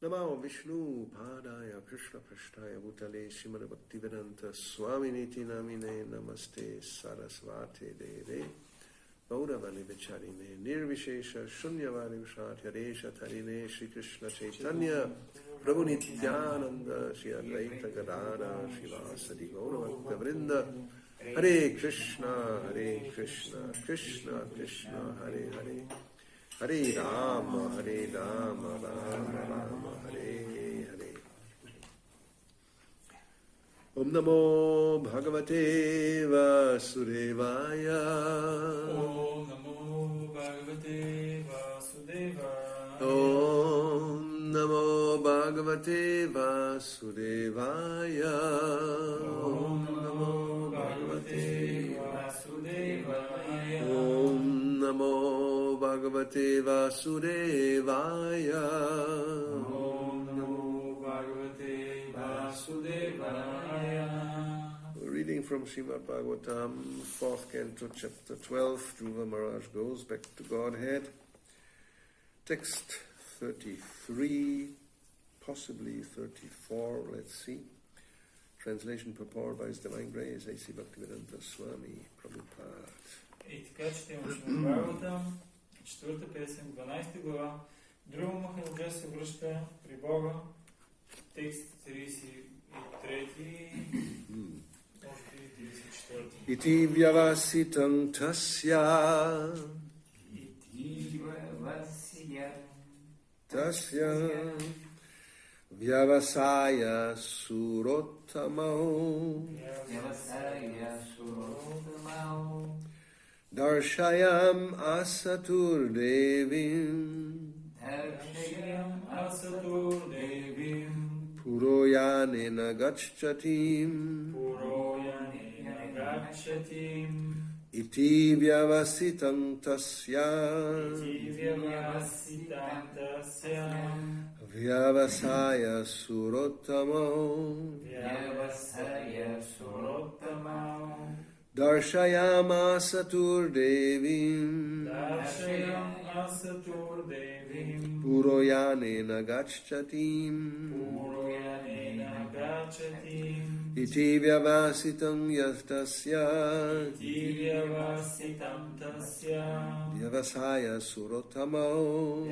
Namo Vishnu Padaya Krishna Prashtaya Bhutale Srimad Bhaktivedanta Swami Niti Namine Namaste Sarasvate Deve Gauravani Vicharine Nirvishesha Shunyavani Vishat Yaresha Tarine Shri Krishna Chaitanya Prabhu Nityananda Shri Advaita Gadana Shivasadi Gauravakta Vrinda Hare Krishna Krishna Krishna Hare Hare Hare Rama Rama Rama Hare Hare. Om Namo Bhagavate Vasudevaya. Om Namo Bhagavate Vasudevaya. Om Namo Bhagavate Vasudevaya. Om Namo Bhagavate Vasudevaya. Om Namo Bhagavate Vasudevaya. Om Namo Bhagavate Vasudevaya. We're reading from Srimad Bhagavatam, 4th canto, chapter 12. Dhruva Maharaj goes back to Godhead. Text 33, possibly 34, let's see. Translation purport by His Divine Grace, A.C. Bhaktivedanta Swami Prabhupada. И така четем Шримад Бхагаватам, 4-та песен, 12 глава. Друга Махараджа се връща при Бога. Текст 33, може би 34. Ити vyavasitang tasya. Tasya vyavasaya surottamau. Darshayam asatur devim. Puroyanena gacchatim. Iti vyavasitang tasya. Vyavasaya surottamau. Darshayama satur devim. Puroyanena gacchatim. Iti vyavasitang yastasya. Vyavasaya surottamau.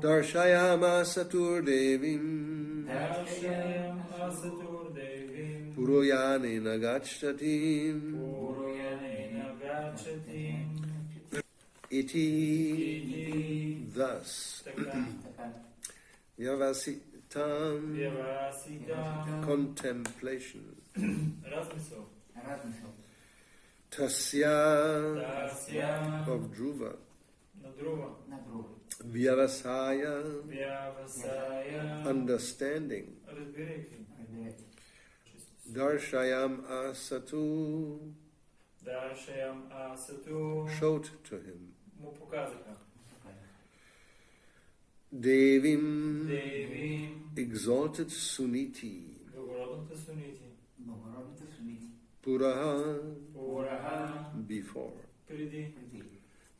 Darshayama satur devim. Puroyanena gacchatim. Iti thus. Vyavasitam, contemplation. Tasya, of Dhruva. Vyavasaya, understanding. Darshayam asatu, showed to him. Devim, exalted Suniti. Puraha, before.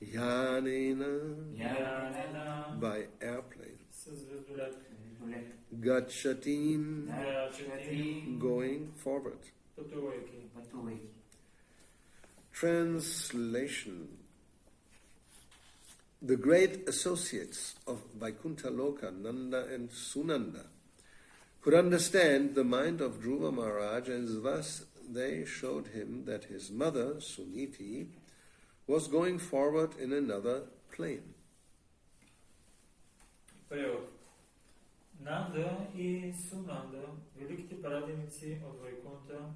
Yanena, by airplane. Gacchatim, going forward. Translation. The great associates of Vaikuntha Loka, Nanda and Sunanda, could understand the mind of Dhruva Maharaj, and thus they showed him that his mother, Suniti, was going forward in another plane. Превод. Нанда и Сунанда, великите праденици от Вайкунта,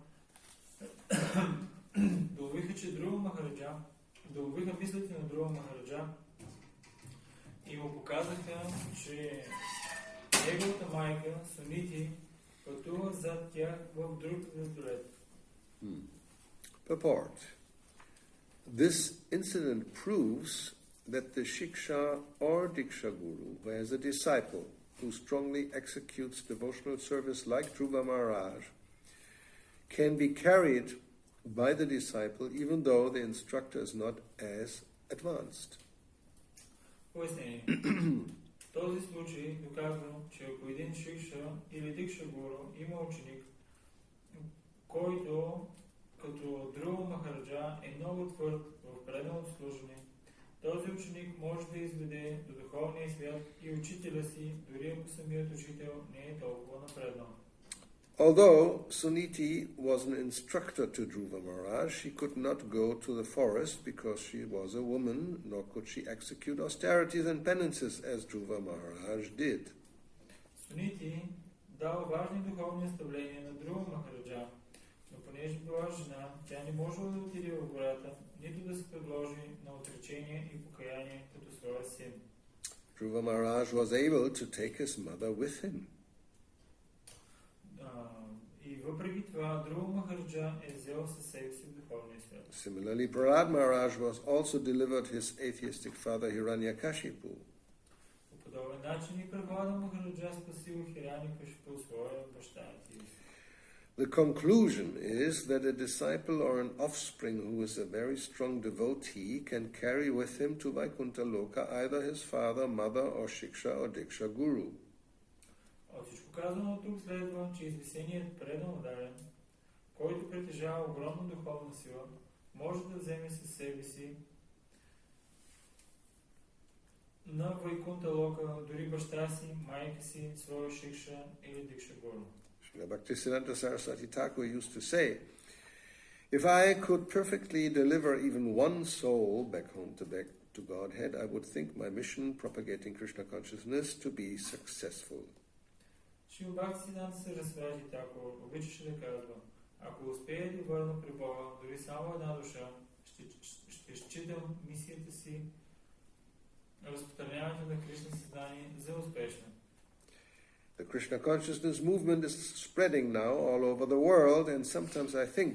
доловиха мислите на Друва Махараджа и му показаха, че неговата майка, Сунити, пътува зад тях в друг вертолет. Purport. This incident proves that the Shiksha or Diksha Guru, who has a disciple who strongly executes devotional service like Dhruva Maharaj, can be carried by the disciple even though the instructor is not as advanced. Пояснение. Този случай доказва, че ако един шикша или дикша гуру има ученик, който като Друва Махараджа е много твърд в преданото служене, този ученик може да изведе до духовния свят и учителя си, дори ако самият учител не е толкова напреднал. Although Suniti was an instructor to Dhruva Maharaj, she could not go to the forest because she was a woman, nor could she execute austerities and penances as Dhruva Maharaj did. Сунити дал важни духовни наставления на Друва Махараджа, но понеже била жена, тя не можела да отиде в гората, нито да се предложи на отречение и покаяние като своя син. Dhruva Maharaj was able to take his mother with him. И въпреки това, Друва Махараджа е взел със себе си в духовния свят. Similarly, Prahlad Maharaj was also delivered his atheistic father Hiranyakashipu. По подобен начин и Прахлада Махараджа спасил Хираникашипу, своя баща. The conclusion is that a disciple or an offspring who is a very strong devotee can carry with him to Vaikuntha Loka either his father, mother, or Shiksha or Diksha Guru. От всичко казано тук следва, че извисеният предан ударен, който притежава огромна духовна сила, може да вземе със себе си на Вайкунта Лока дори баща си, майка си, своя Шикша или Дикша Гуру. Bhaktisiddhanta Saraswati Thakur used to say, if I could perfectly deliver even one soul back home to Godhead, I would think my mission propagating Krishna consciousness to be successful. Шрила Бхактисиддханта Сарасвати Тхакур обичаше да казва, ако успея да върна при Бога дори само една душа, ще считам мисията си, разпространяването на Кришна съзнание за успешна. The Krishna consciousness movement is spreading now all over the world, and sometimes I think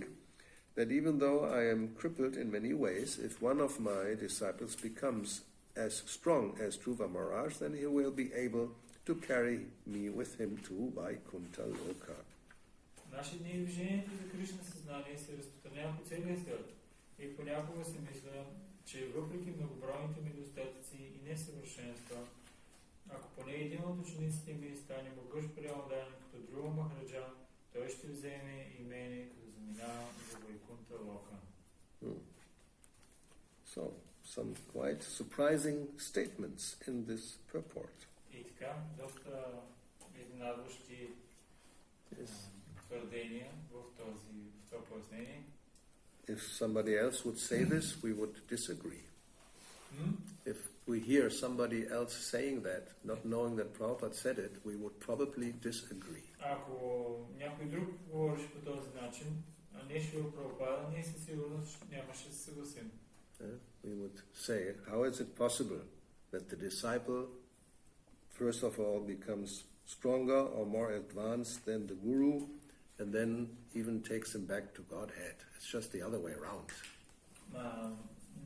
that even though I am crippled in many ways, if one of my disciples becomes as strong as Dhruva Maharaj, then he will be able to carry me with him to Vaikuntha Loka. Наши дни движението за Кришна съзнание се разпространява по целия свят и понякога си мисля, че въпреки многобройните ми недостатъци и несъвършенства, ако поне един от учениците ми стане могъщ преобладан като Друва Махараджа, той ще вземе и мене, като заминава за Вайкунта Лока. So, some quite surprising statements in this purport. И така, доста изненадващи твърдения в това пояснение. If somebody else would say this, we would disagree. If we hear somebody else saying that, not knowing that Prabhupada said it, we would probably disagree. Ако някой друг говореше по този начин, а не Шрила Прабхупада, ние със сигурност нямаше да се съгласим. We would say, how is it possible that the disciple first of all becomes stronger or more advanced than the guru, and then even takes him back to Godhead? It's just the other way around.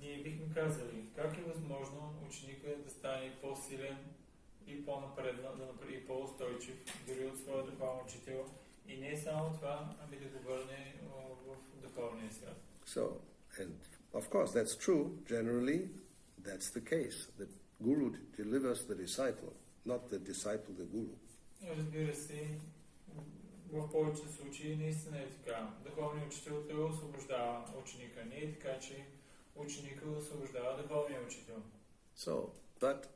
Ние бихме казали, как е възможно ученикът да стане по-силен и по-напреднал, и по-устойчив, дори от своя духовен учител, и не само това, ами да го върне в духовния свят. So, and of course that's true, generally that's the case. The guru delivers the disciple, not the disciple the guru. Разбира се, в повечето случаи наистина е така. Духовният учител той освобождава ученика. Не е така, че ученика освобождава духовния учител. So, but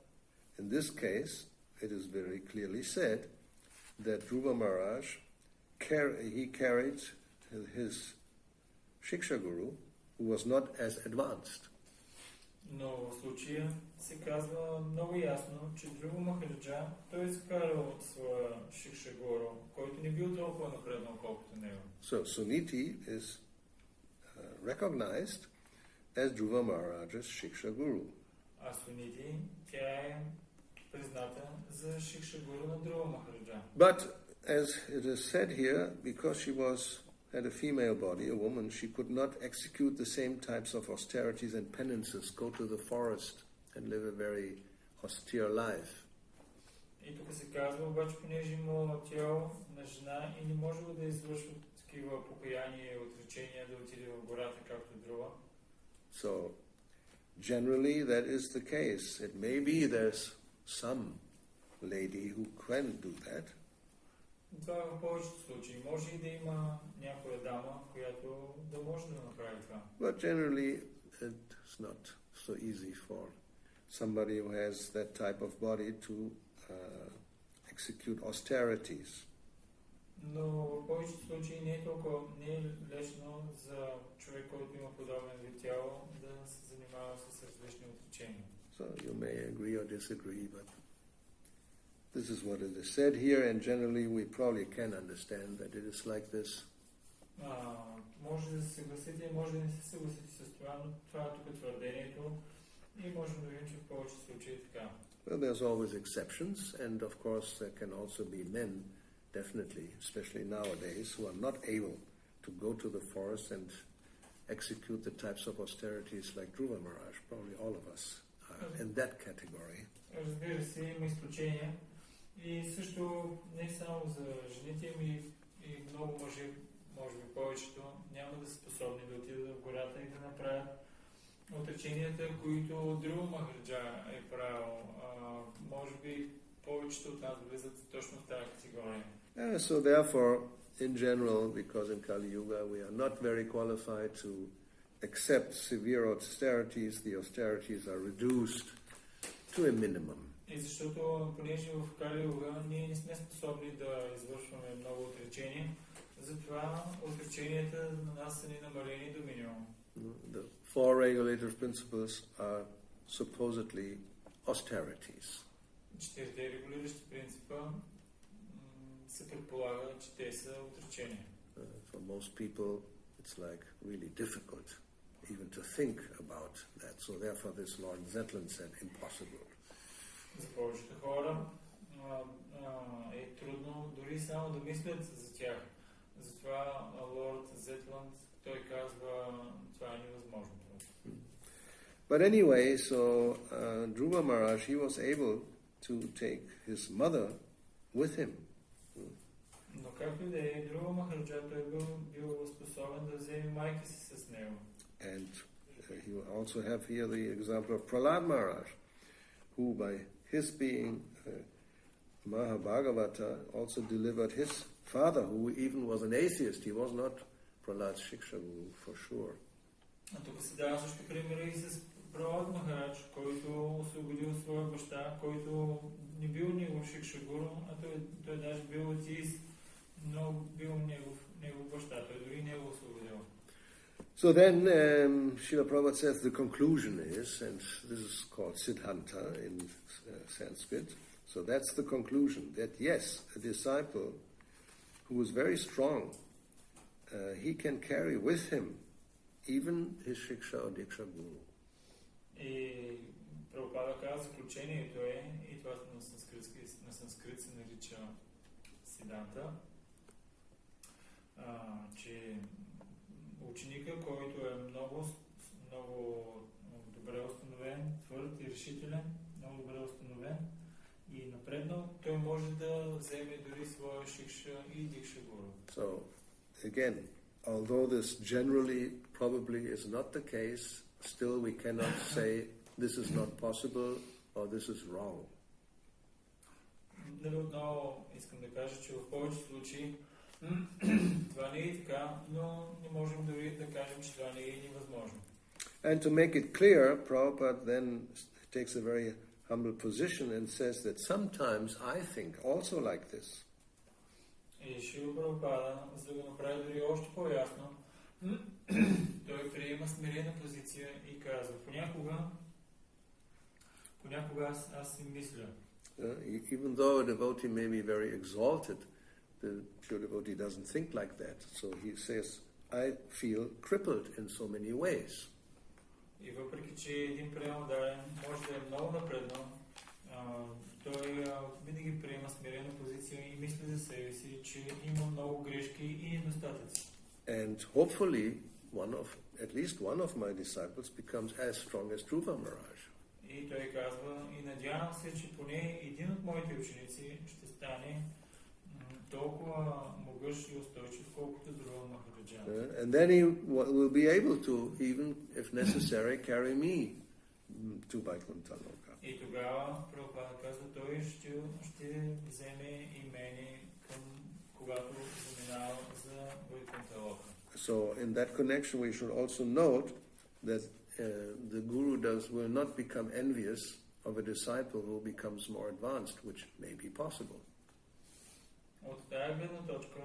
in this case, it is very clearly said that Dhruva Maharaj, he carried his Shiksha Guru, who was not as advanced. Но в случая се казва много ясно, че Друва Махараджа той се карал своя Шикша Гуру, който не бил толкова напреднал колкото него. So Suniti is recognized as Dhruva Maharaj's Shiksha Guru. А Сунити, тя е призната за Шикша Гуру на Друва Махараджа. But as it is said here, because she had a female body, a woman, she could not execute the same types of austerities and penances, go to the forest and live a very austere life. И тук се казва, обаче, понеже имало тяло на жена и не можело да извършва такива покаяния и отречения, да отиде в гората, както Друва. So, generally that is the case. It may be there's some lady who can do that. Това в повечето случаи. Може и да има някоя дама, която да може да направи това. But generally, it's not so easy for somebody who has that type of body to execute austerities. Но в повечето случаи не е лесно за човек, който има подобен вид тяло, да се занимава с различни отречения. So you may agree or disagree, but this is what it is said here, and generally we probably can understand that it is like this. Може да се съгласите, може да не се съгласите с това, но това е тук твърдението и можем да видим, че в повечето случаи е така. Well, there's always exceptions, and of course there can also be men, definitely, especially nowadays, who are not able to go to the forest and execute the types of austerities like Dhruva Maharaj. Probably all of us are in that category. Разбира се, има изключения. И също не само за жените, и много мъже, може би повечето, няма да са способни да отидат в гората и да направят отреченията, които Dhruva Maharaj е правил. Може би повечето от нас влизат точно в тази категория. So therefore, in general, because in Kali Yuga we are not very qualified to accept severe austerities, the austerities are reduced to a minimum. И защото, понеже в Кали Юга ние не сме способни да извършваме много отречения, затова отреченията на нас са ни намалени до минимум. The four regulative principles are supposedly austerities. Четирите регулиращи принципа се предполага, че те са отречения. For most people, it's like really difficult even to think about that. So therefore this Lord Zetland said impossible. За повечето хора е трудно дори само да мислят за тях. Затова Лорд Зетланд, той казва, това е невъзможно. But anyway, so Dhruva Maharaj, he was able to take his mother with him. Но както и да е, Dhruva Maharaj, той бил способен да вземе майка си с него. And he will also have here the example of Prahlad Maharaj, who by his being Mahabhagavata also delivered his father, who even was an atheist. He was not Prahlad's Shiksha Guru, for sure. Тук се дава също примера и с Пралад Махарадж, който освободил своя баща, който не бил негов Шикша Гуру, а той даже бил атеист, но бил негов баща, той дори не го освободил. So then, Srila Prabhupada says the conclusion is, and this is called Siddhanta in Sanskrit, so that's the conclusion, that yes, a disciple who is very strong, he can carry with him even his Shiksha or Diksha Guru. И Прабхупада каза, заключението е, и това на санскрит се нарича Сиданта, че ученика, който е много добре установен, твърд и решителен, много добре установен и напреднал, той може да вземе дори своя Шикша и Дикша Гуру. So, again, although this generally probably is not the case, still we cannot say this is not possible or this is wrong. Отново искам да кажа, че в повечето случаи това не е така, но не можем дори да кажем, че това не е невъзможно. And to make it clear, Prabhupada then takes a very humble position and says that sometimes I think also like this. И Шрила Прабхупада, за да го направи дори още по-ясно, той приема смирена позиция и казва, понякога аз си мисля. Even though a devotee may be very exalted, the pure devotee doesn't think like that. So he says, I feel crippled in so many ways. И въпреки, че един преемодарен може да е много напреднал, той винаги приема смирена позиция и мисли за себе си, че има много грешки и недостатъци. And hopefully, at least one of my disciples becomes as strong as Dhruva Maharaj. И той казва, и надявам се, че поне един от моите ученици ще стане толкова могъщ и устойчив, колкото Dhruva Maharaj. And then he will be able to, even if necessary, carry me to Vaikuntha Loka. И тогава Прабхупада казва, той ще So in that connection we should also note that the guru will not become envious of a disciple who becomes more advanced, which may be possible. От тази гледна точка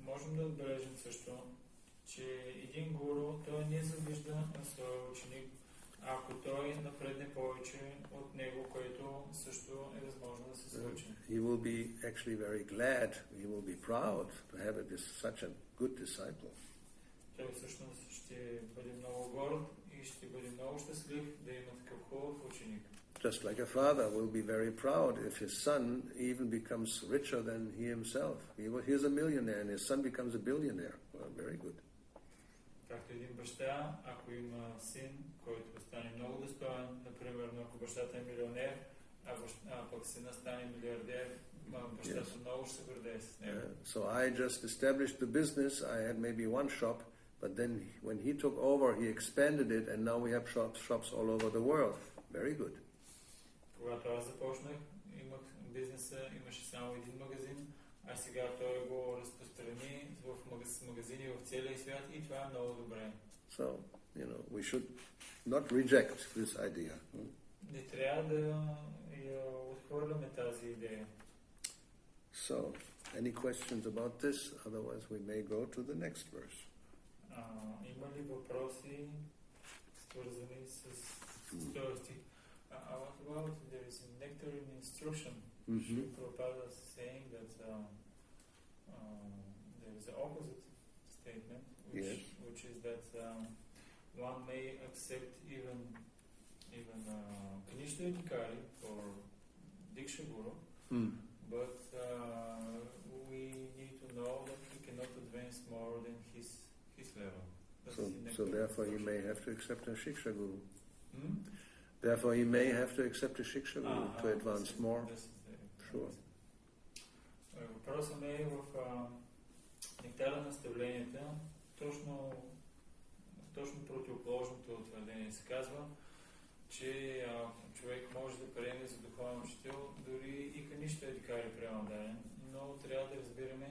можем да отбележим също, че един гуру той не завижда на своя ученик, ако той напредне повече от него, което също е възможно да се случи. He will be actually very glad, he will be proud to have such a good disciple. Той всъщност ще бъде много горд и ще бъде много щастлив да има такъв хубав ученик. Just like a father will be very proud if his son even becomes richer than he himself. He's a millionaire and his son becomes a billionaire. Well, very good. Както един баща, ако има син, който стане много достоен, например, ако бащата е милионер, а пък сина стане милиардер, бащата много ще се гордее с него. So I just established the business. I had maybe one shop, but then when he took over, he expanded it, and now we have shops all over the world. Very good. Когато аз започнах, имах бизнеса, имаше само един магазин, а сега той го разпространи в магазини в целия свят и това е много добре. So, we should not reject this idea. Не трябва да я отхвърляме тази идея. So, any questions about this? Otherwise we may go to the next verse. Има ли въпроси, свързани с този стих? What about there is a nectarine instruction? Prabhupada is saying that there is an opposite statement, which is that one may accept even Kanishta Adhikari for Diksha Guru, but we need to know that he cannot advance more than his level. So therefore he may have to accept a Shiksha Guru. Therefore, he may have to accept a Shiksha Guru to advance more. Sure. Въпросът е в нектара на наставленията, точно противоположното твърдение се казва, че човек може да приеме за духовен учител, дори и Каништа Адхикари приема даден, но трябва да разбираме,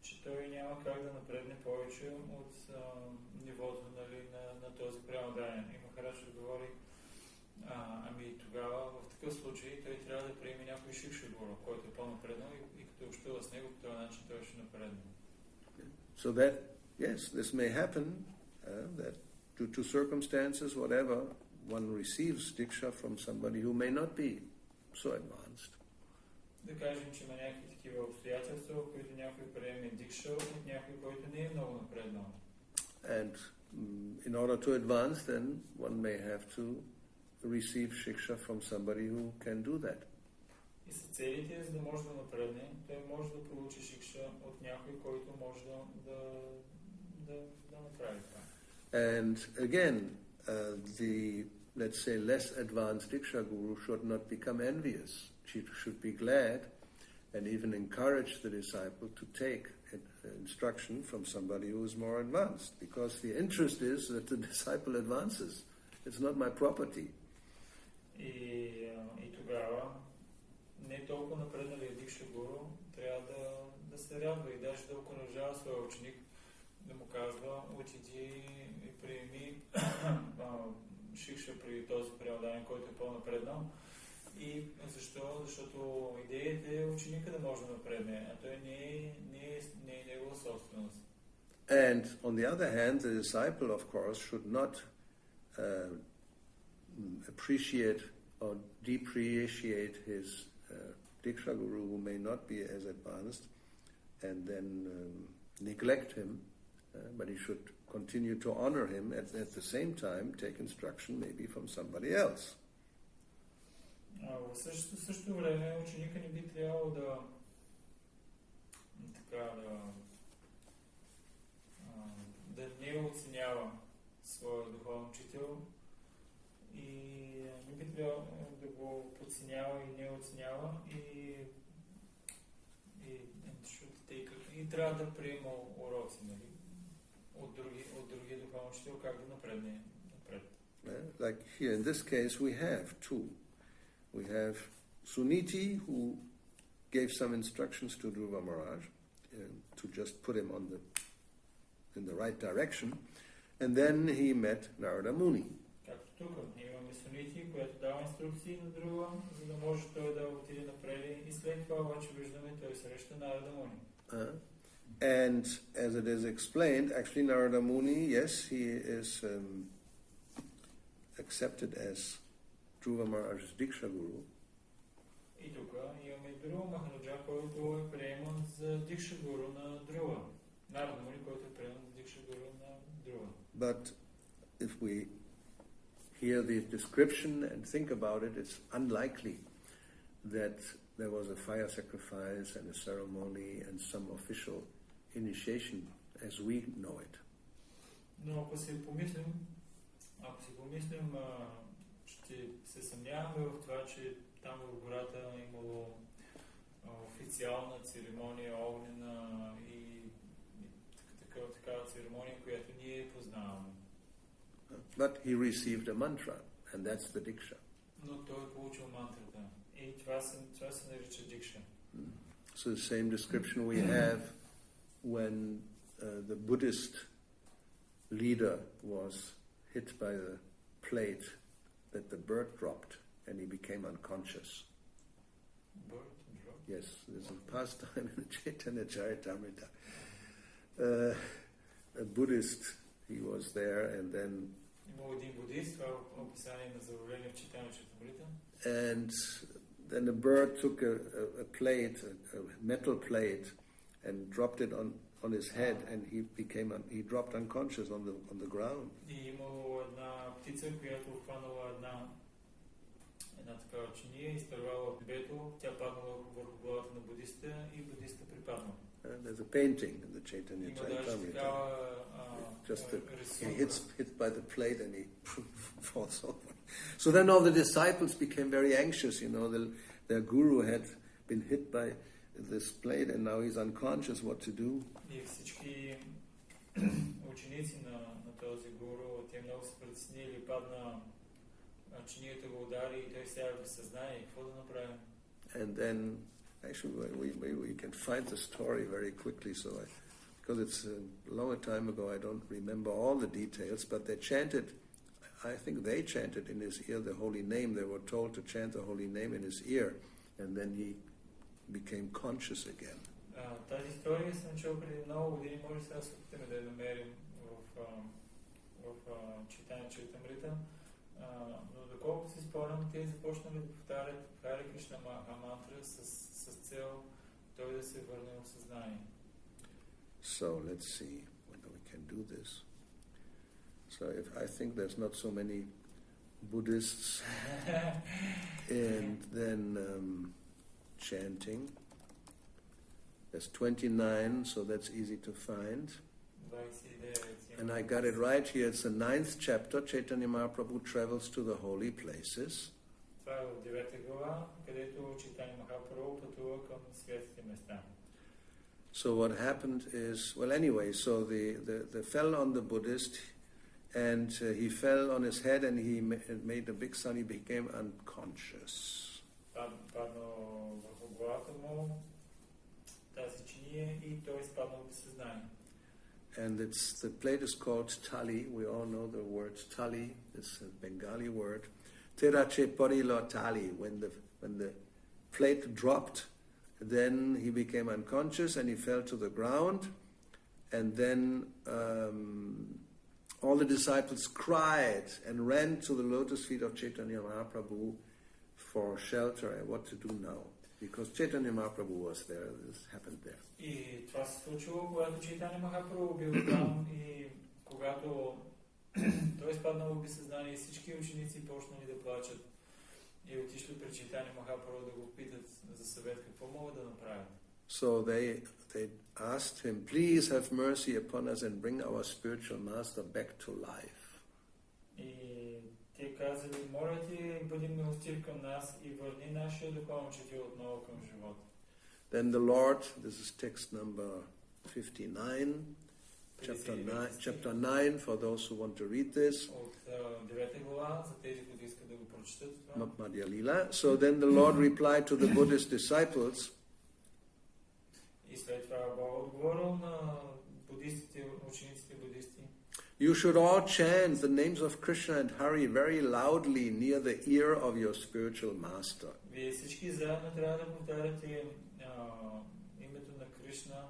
че той няма как да напредне повече от нивото на този приема даден. И Махарадж говори, ами тогава в такъв случай той трябва да приеме някой Шикша Гуру, който е по-напреднал и като общува с него, по този начин той ще напредне. So that, yes, this may happen, that due to circumstances, whatever, one receives diksha from somebody who may not be so advanced. Да кажем, че има някакви такива обстоятелства, които някой приеме дикша от някой, който не е много напреднал. And in order to advance, then one may have to receive shiksha from somebody who can do that. И с целите, за да може да напредне, той може да получи шикша от някой, който може да направи това. And again, the, let's say, less advanced diksha guru should not become envious. She should be glad and even encourage the disciple to take instruction from somebody who is more advanced, because the interest is that the disciple advances. It's not my property. И тогава не толкова напредналия дикша гуру трябва да се радва и даже да окуражава своя ученик, да му казва, отиди и приеми шикша при този преодаване, който е по-напреднал. И защо? Защото идеята е ученика да може да напредне, а той не е негова собственост. And on the other hand, the disciple, of course, should not appreciate or depreciate his diksha guru who may not be as advanced, and then neglect him, but he should continue to honor him, at the same time take instruction maybe from somebody else. В същото време ученика не би трябвало да не оценява своя духовен учител и не би трябвало да го подценява и не оценява и трябва да приема уроци, нали, от други духовен учител, как да напредне напред. Like here in this case we have two. We have Suniti, who gave some instructions to Dhruva Maharaj to just put him on the in the right direction. And then he met Narada Muni. Както тук имаме Сунити, която дава инструкции на друга, за да може той да отиде напред, и след това обаче виждаме, той среща Нарада Муни. And as it is explained, actually Narada Muni, yes, he is accepted as Dhruva Maharaj's Diksha Guru. И тук имаме Dhruva Махараджа, който е приеман за Дикша Гуру на Dhruva. Нарада Муни, който е приеман за Дикша Гуру на Dhruva. But if we hear the description and think about it, it's unlikely that there was a fire sacrifice and a ceremony and some official initiation as we know it. Но ако си помислим, ще се съмняваме в това, че там в гората е имало официална церемония, огнена и такава церемония, която ние познаваме. But he received a mantra, and that's the Diksha. Но той е получил мантрата. И това се нарича Дикша. So the same description we have when the Buddhist leader was hit by the plate that the bird dropped and he became unconscious. Bird dropped? Yes, there's a pastime in the Chaitanya Charitamrita. A Buddhist, he was there and then... And then the bird took a plate, a metal plate, and dropped it on his head, and he dropped unconscious on the ground. There's a painting in the Chaitanya Charitamrita. Just he hit by the plate and he falls over. So then all the disciples became very anxious, their guru had been hit by this plate and now he's unconscious, what to do? And then, actually, we can find the story very quickly, because it's a long time ago, I don't remember all the details, but they chanted, I think they chanted in his ear the holy name. They were told to chant the holy name in his ear, and then he became conscious again. Тази история съм чул преди много години, може сега се опитаме да я намерим в Чайтания Чаритамрита, но доколкото си спомням, те започнали да повтарят Харе Кришна мантра с цел той да се върне в съзнание. So let's see whether we can do this. So I think there's not so many Buddhists and then chanting. There's 29, so that's easy to find. And I got it right here. It's the 9th chapter. Chaitanya Mahaprabhu travels to the holy places. So what happened is, well, anyway, so they fell on the Buddhist, and he fell on his head, and he made a big sound. He became unconscious. And the plate is called tali. We all know the word tali. It's a Bengali word. Terache porilo tali. When the plate dropped, then he became unconscious and he fell to the ground. And then all the disciples cried and ran to the lotus feet of Chaitanya Mahaprabhu for shelter and what to do now. Because Chaitanya Mahaprabhu was there, this happened there. И това се случило, когато Чайтания Махапрабху бил там и когато той изпаднал в безсъзнание и всички ученици почнали да плачат и отишли при Чайтания Махапрабху да го питат за съвет какво могат да направят. So they asked him, please have mercy upon us and bring our spiritual master back to life. И те казали, моля ти, бъди милостив към нас и върни нашия духовен учител отново към живота. Then the Lord, this is text number 59, chapter 9 for those who want to read this. Madhya Lila. So then the Lord replied to the Buddhist disciples, You should all chant the names of Krishna and Hari very loudly near the ear of your spiritual master. Вие всички заедно трябва да повтаряте името на Кришна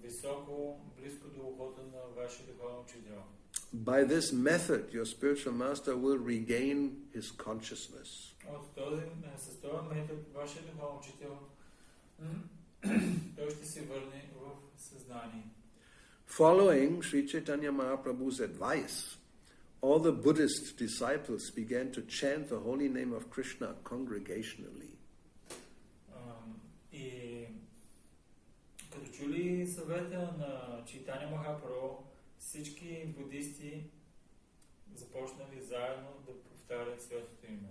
високо, близко до ухото на вашия духовен учител. By this method, your spiritual master will regain his consciousness. С този метод вашия духовен учител той ще се върне в съзнание. Following Sri Chaitanya Mahaprabhu's advice, all the Buddhist disciples began to chant the holy name of Krishna congregationally. И като чули съвета на Чайтаня Махапрабху, всички буддисти започнали заедно да повтарят светото име.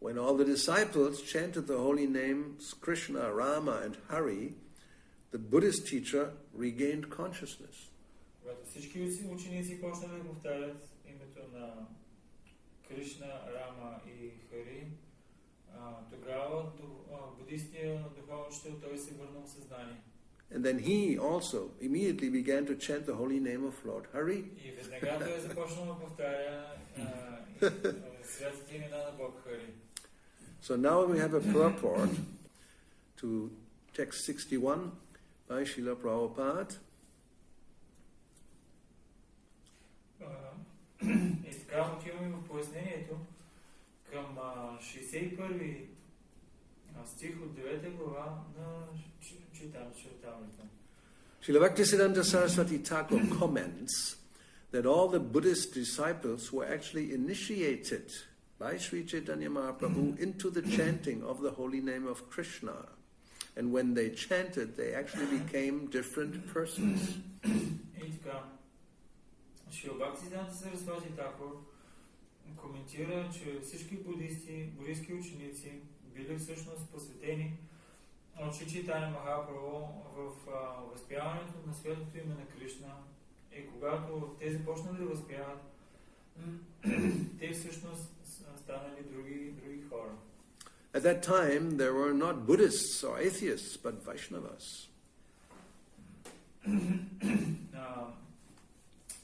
When all the disciples chanted the holy names Krishna, Rama and Hari, the Buddhist teacher regained consciousness. Когато всички ученици почнали да повтарят името на Кришна, Рама и Хари, тогава буддистия духовен учител той се върнал в съзнание. And then he also immediately began to chant the holy name of Lord Hari. И веднага той започнал да повтаря светите имена на Бог Хари. So now we have a purport to text 61 by Srila Prabhupada. И така отиваме в пояснението към 61 стих от 9 глава на Чайтамрita. Srila Bhaktisiddhanta Saraswati Thakur comments that all the Buddhist disciples were actually initiated by Sri Chaitanya Mahaprabhu into the chanting of the holy name of Krishna. And when they chanted, they actually became different persons. И така, Шрила Бхактисиddhanta Сарасвати Тхакур коментира, че всички буддийски ученици били всъщност посветени от Шри Чайтаня Махапрабху в възпяването на светото име на Кришна. И когато те започнали да възпяват, те всъщност станали други хора. At that time, there were not Buddhists or atheists, but Vaishnavas.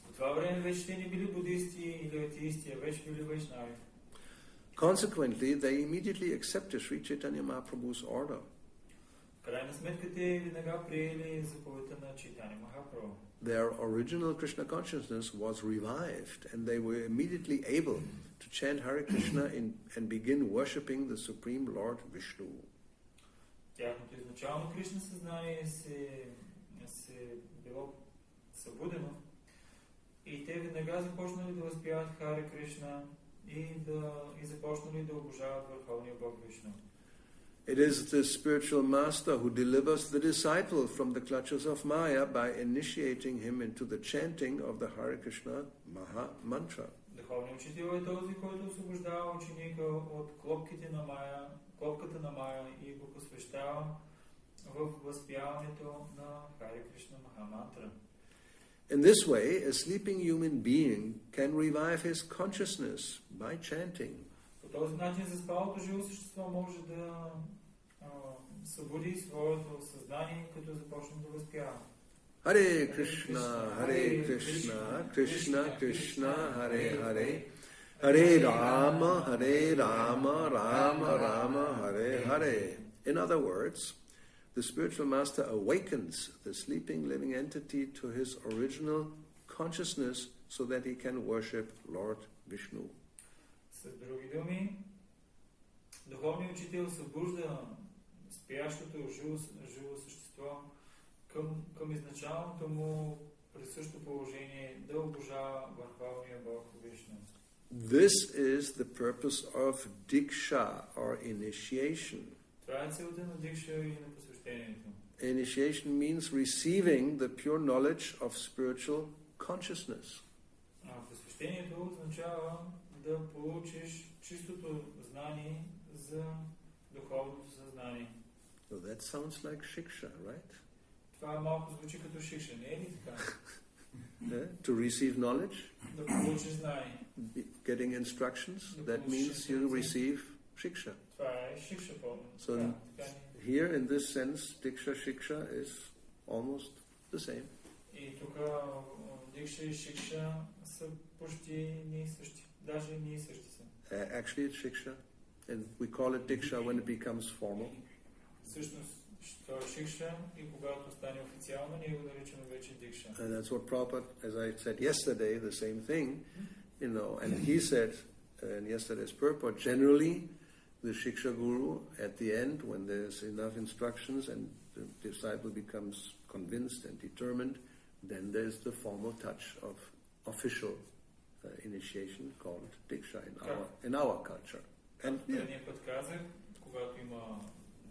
В това време вече те не били буддисти или атеисти, а вече били вайшнави. Consequently, they immediately accepted Sri Chaitanya Mahaprabhu's order. В крайна сметка те веднага приели заповедта на Чайтаня Махапрабху. Their original Krishna consciousness was revived, and they were immediately able to chant Hare Krishna and begin worshipping the Supreme Lord Vishnu. Тяхното изначално Кришна съзнание се било събудено и те веднага започнали да възпяват Харе Кришна и започнали да обожават Върховния Бог Вишну. It is the spiritual master who delivers the disciple from the clutches of Maya by initiating him into the chanting of the Hare Krishna Maha Mantra. Духовният учител е този, който освобождава ученика от клопката на Мая и го посвещава в възпяването на Харе Кришна Маха Мантра. In this way, a sleeping human being can revive his consciousness by chanting. По този начин заспалото живо същество може да събуди своето съзнание, като започне да възпява. Hare Krishna, Krishna Krishna, Hare Hare, Hare Rama, Rama Rama, Hare Hare. In other words, the spiritual master awakens the sleeping living entity to his original consciousness so that he can worship Lord Vishnu. С други думи, духовният учител събужда спящото живо същество към изначалното му присъщо положение да обожава Върховния Бог Вишну. This is the purpose of Diksha or initiation. Това е целта на Дикша и на посвещението. Initiation means receiving the pure knowledge of spiritual consciousness. Посвещението означава да получиш чистото знание за духовното съзнание. So that sounds like shiksha, right? Това малко звучи като шикша, не е ли така? To receive knowledge, да получиш знание. Getting instructions, that means you receive shiksha. Това е шикша пълно. So here in this sense, diksha shiksha is almost the same. И тук дикша и шикша са почти ние същи. Даже ние същи са. Actually, it's shiksha, and we call it diksha when it becomes formal. Всъщност, то е шикша и когато стане официално, ние го наричаме вече дикша. And that's what Prabhupada, as I said yesterday, the same thing, and he said in yesterday's purport, generally, the shiksha guru, at the end, when there's enough instructions and the disciple becomes convinced and determined, then there's the formal touch of official initiation called diksha in our culture. And предния път казах, когато има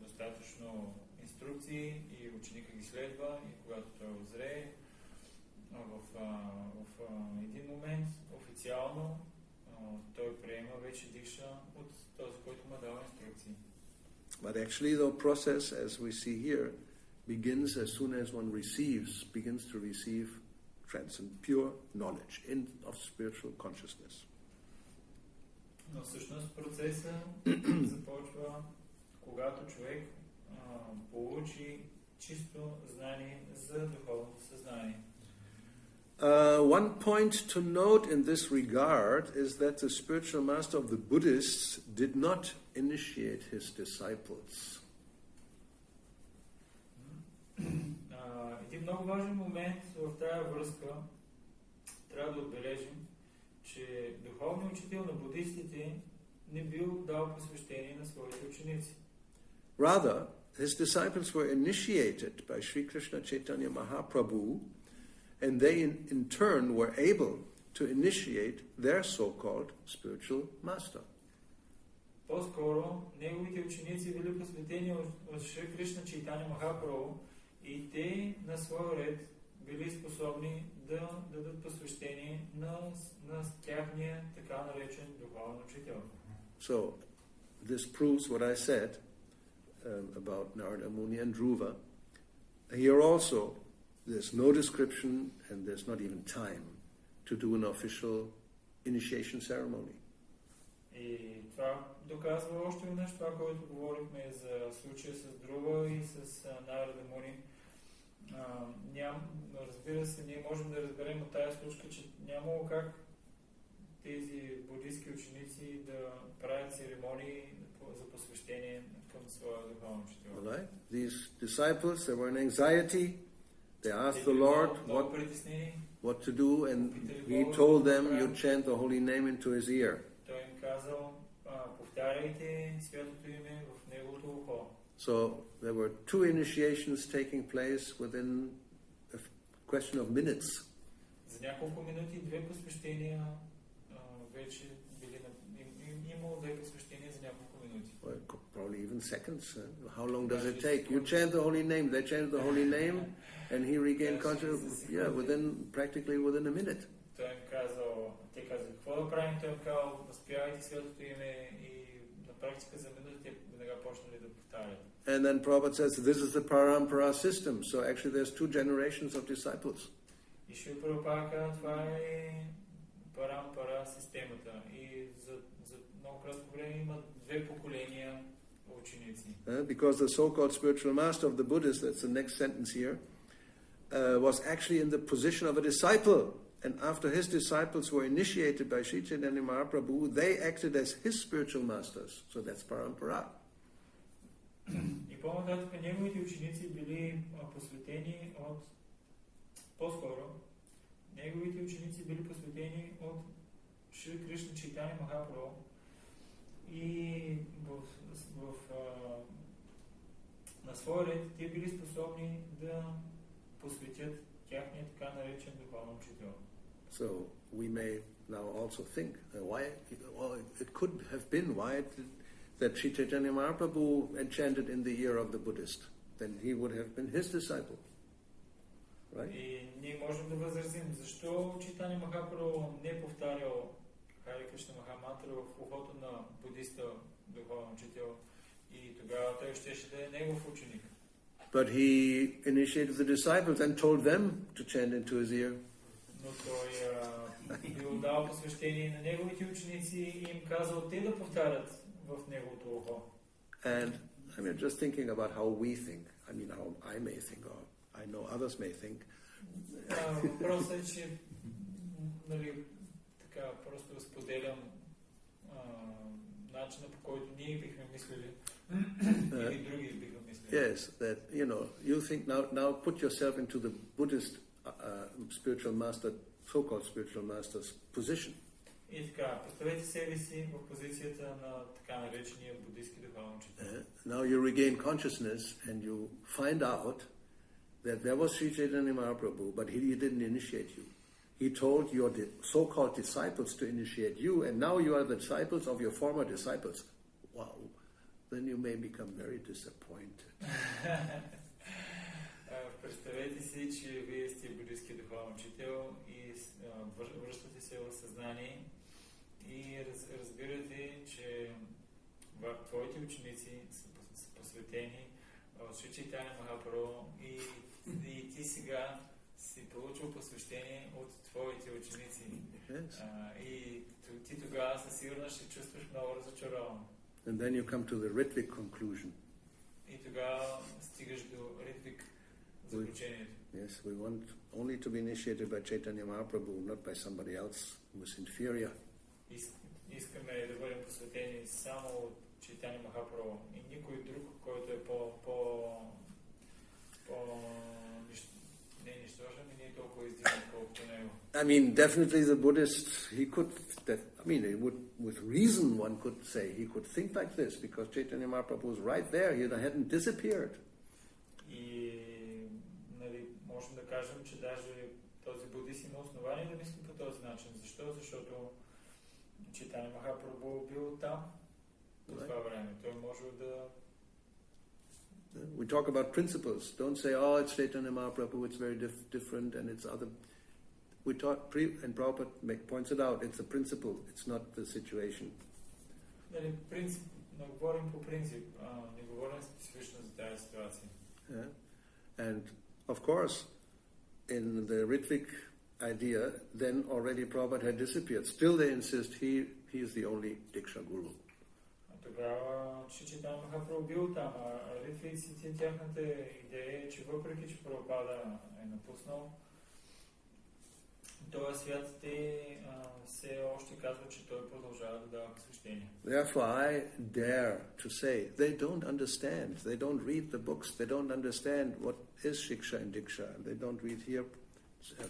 достатъчно инструкции и ученика ги следва, и когато той озрее, в един момент официално той приема вече дикша от този, който му дава инструкции. But actually the process, as we see here, begins as soon as one begins to receive pure knowledge of spiritual consciousness. Но всъщност процесът започва, когато човек получи чисто знание за духовното съзнание. One point to note in this regard is that the spiritual master of the Buddhists did not initiate his disciples. Един много важен момент в тази връзка трябва да отбележим, че духовният учител на буддистите не бил дал посвещение на своите ученици. Rather, his disciples were initiated by Sri Krishna Chaitanya Mahaprabhu, and they in turn were able to initiate their so-called spiritual master. По-скоро неговите ученици били посветени от Шри Кришна Чайтаня Махапрабху и те на своя ред били способни да дадат посвещение на тяхния така наречен духовен учител. So, this proves what I said about Narada Muni and Dhruva. Here also, there's no description and there's not even time to do an official initiation ceremony. И това доказва още веднъж това, което говорихме за случая с Друва и с Нарада Муни. Разбира се, ние можем да разберем от тази случка, че нямало как тези буддистски ученици да правят церемонии за посвещение към своя духовен учител. Right? These disciples, they were in anxiety. They asked the Lord what to do, and He told them, you chant the holy name into His ear. Той им казал, повтаряйте святото име в неговото ухо. So there were two initiations taking place within a question of minutes. За няколко минути две посвещения вече били имало две посвещения за няколко минути. Well, probably even seconds. How long does it take? You chant the holy name, they chant the holy name, and he regained consciousness. Practically within a minute. Той им казал, те казали, какво да правим? Той им казал, възпявайте святото име и на практика за минути те веднага почнали да повтарят. And then Prabhupada says, this is the parampara system. So actually there's two generations of disciples. И Шрила Прабхупада каза, това е парампара системата. И за много кратко време има две поколения ученици. Because the so-called spiritual master of the Buddhists, that's the next sentence here, was actually in the position of a disciple. And after his disciples were initiated by Sri Chaitanya Mahaprabhu, they acted as his spiritual masters. So that's parampara. И по-нататък неговите ученици били посветени неговите ученици били посветени от Шри Кришна Чайтаня Махапрабху и на своя ред те били способни да посветят тяхния така наречен духовен учител. So we may now also think it could have been that Sri Chaitanya Mahaprabhu enchanted in the ear of the Buddhist. Then he would have been his disciple. Right? И ние можем да възразим, защо Чайтаня Махапрабху не повтарял Харе Кришна Махамантра в ухото на буддиста духовен учител и тогава той щеше да е негов ученик. But he initiated the disciples and told them to chant into his ear. Но той бил дал посвещение на неговите ученици и им казал те да повтарят в неговото ухо. And I mean, just thinking about how we think, how I may think, or I know others may think. Въпросът е, че нали, така, просто споделям начина, по който ние бихме мислили или други биха мислили. Yes, that, you think now put yourself into the Buddhist spiritual master, so-called spiritual master's position. И така, представете себе си в позицията на така наречения буддийски духовен учител. Now you regain consciousness and you find out that there was Sri Chaitanya Mahaprabhu, but he didn't initiate you. He told your so-called disciples to initiate you, and now you are the disciples of your former disciples. Wow. Then you may become very disappointed. Представете си, че вие сте буддийски духовен учител и връщате се в съзнание и разбирате, че твоите ученици са посветени от Шри Чайтаня Махапрабху и ти сега си получил посвещение от твоите ученици. Yes. И ти тогава със сигурност ще чувстваш много разочарован. And then you come to the Ritvic conclusion. И тогава стигаш до Ритвик заключението. Yes, we want only to be initiated by Chaitanya Mahaprabhu, not by somebody else who is inferior. Искаме да бъдем посветени само от Чайтаня Махапрабху и никой друг, който е не е нищожен и не е толкова издигнат колкото него. I mean, definitely the Buddhist, with reason one could say, he could think like this, because Chaitanya Mahaprabhu was right there, he hadn't disappeared. И можем да кажем, че даже този буддист има основание да мисли по този начин. Защо? Защото Чайтаня Махапрабху бил там по това време. Той може да... We talk about principles. Don't say, oh, it's Chaitanya Mahaprabhu, it's very different, and it's other... We talk, and Prabhupada points it out, it's a principle, it's not the situation. Принцип, не говорим по принцип, не говорим специфично за тази ситуация. And of course, in the Ritvic idea, then already Prabhupada had disappeared. Still they insist he is the only Diksha Guru. Тогава Чайтаня Махапрабху бил там, а ритвиците, тяхната идея е, че въпреки, че Прабхупада е напуснал този свят, те все още казват, че той продължава да дава посвещение. Therefore I dare to say, they don't understand, they don't read the books, they don't understand what is Shiksha and Diksha, they don't read here,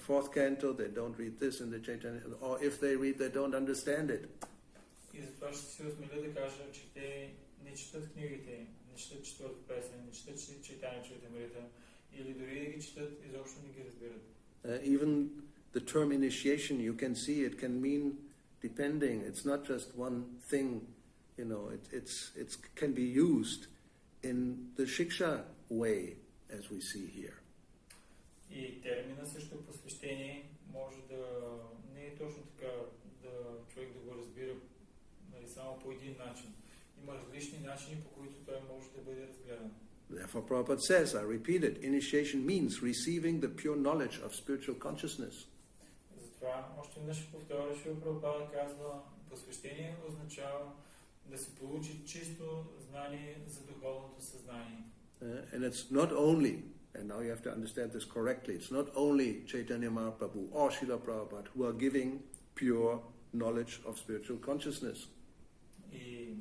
fourth canto, they don't read this in the Chaitanya, or if they read, they don't understand it. И затова ще се осмеля да кажа, че те не четат книгите, не четат четвърта песен, не четат Чайтаня Чаритамрита, или дори да ги четат, изобщо не ги разбират. Even the term initiation, you can see it can mean depending. It's not just one thing, it can be used in the Shiksha way, as we see here. И термина също посвещение може да не е точно така, да човек да го разбира само по един начин. Има различни начини, по които той може да бъде разгледан. Therefore Prabhupada says, I repeat it, initiation means receiving the pure knowledge of spiritual consciousness. Затова още веднъж повторя, че Прабхупада казва, посвещение означава да се получи чисто знание за духовното съзнание. And it's not only, and now you have to understand this correctly, it's not only Chaitanya Mahaprabhu or Srila Prabhupada who are giving pure knowledge of spiritual consciousness. И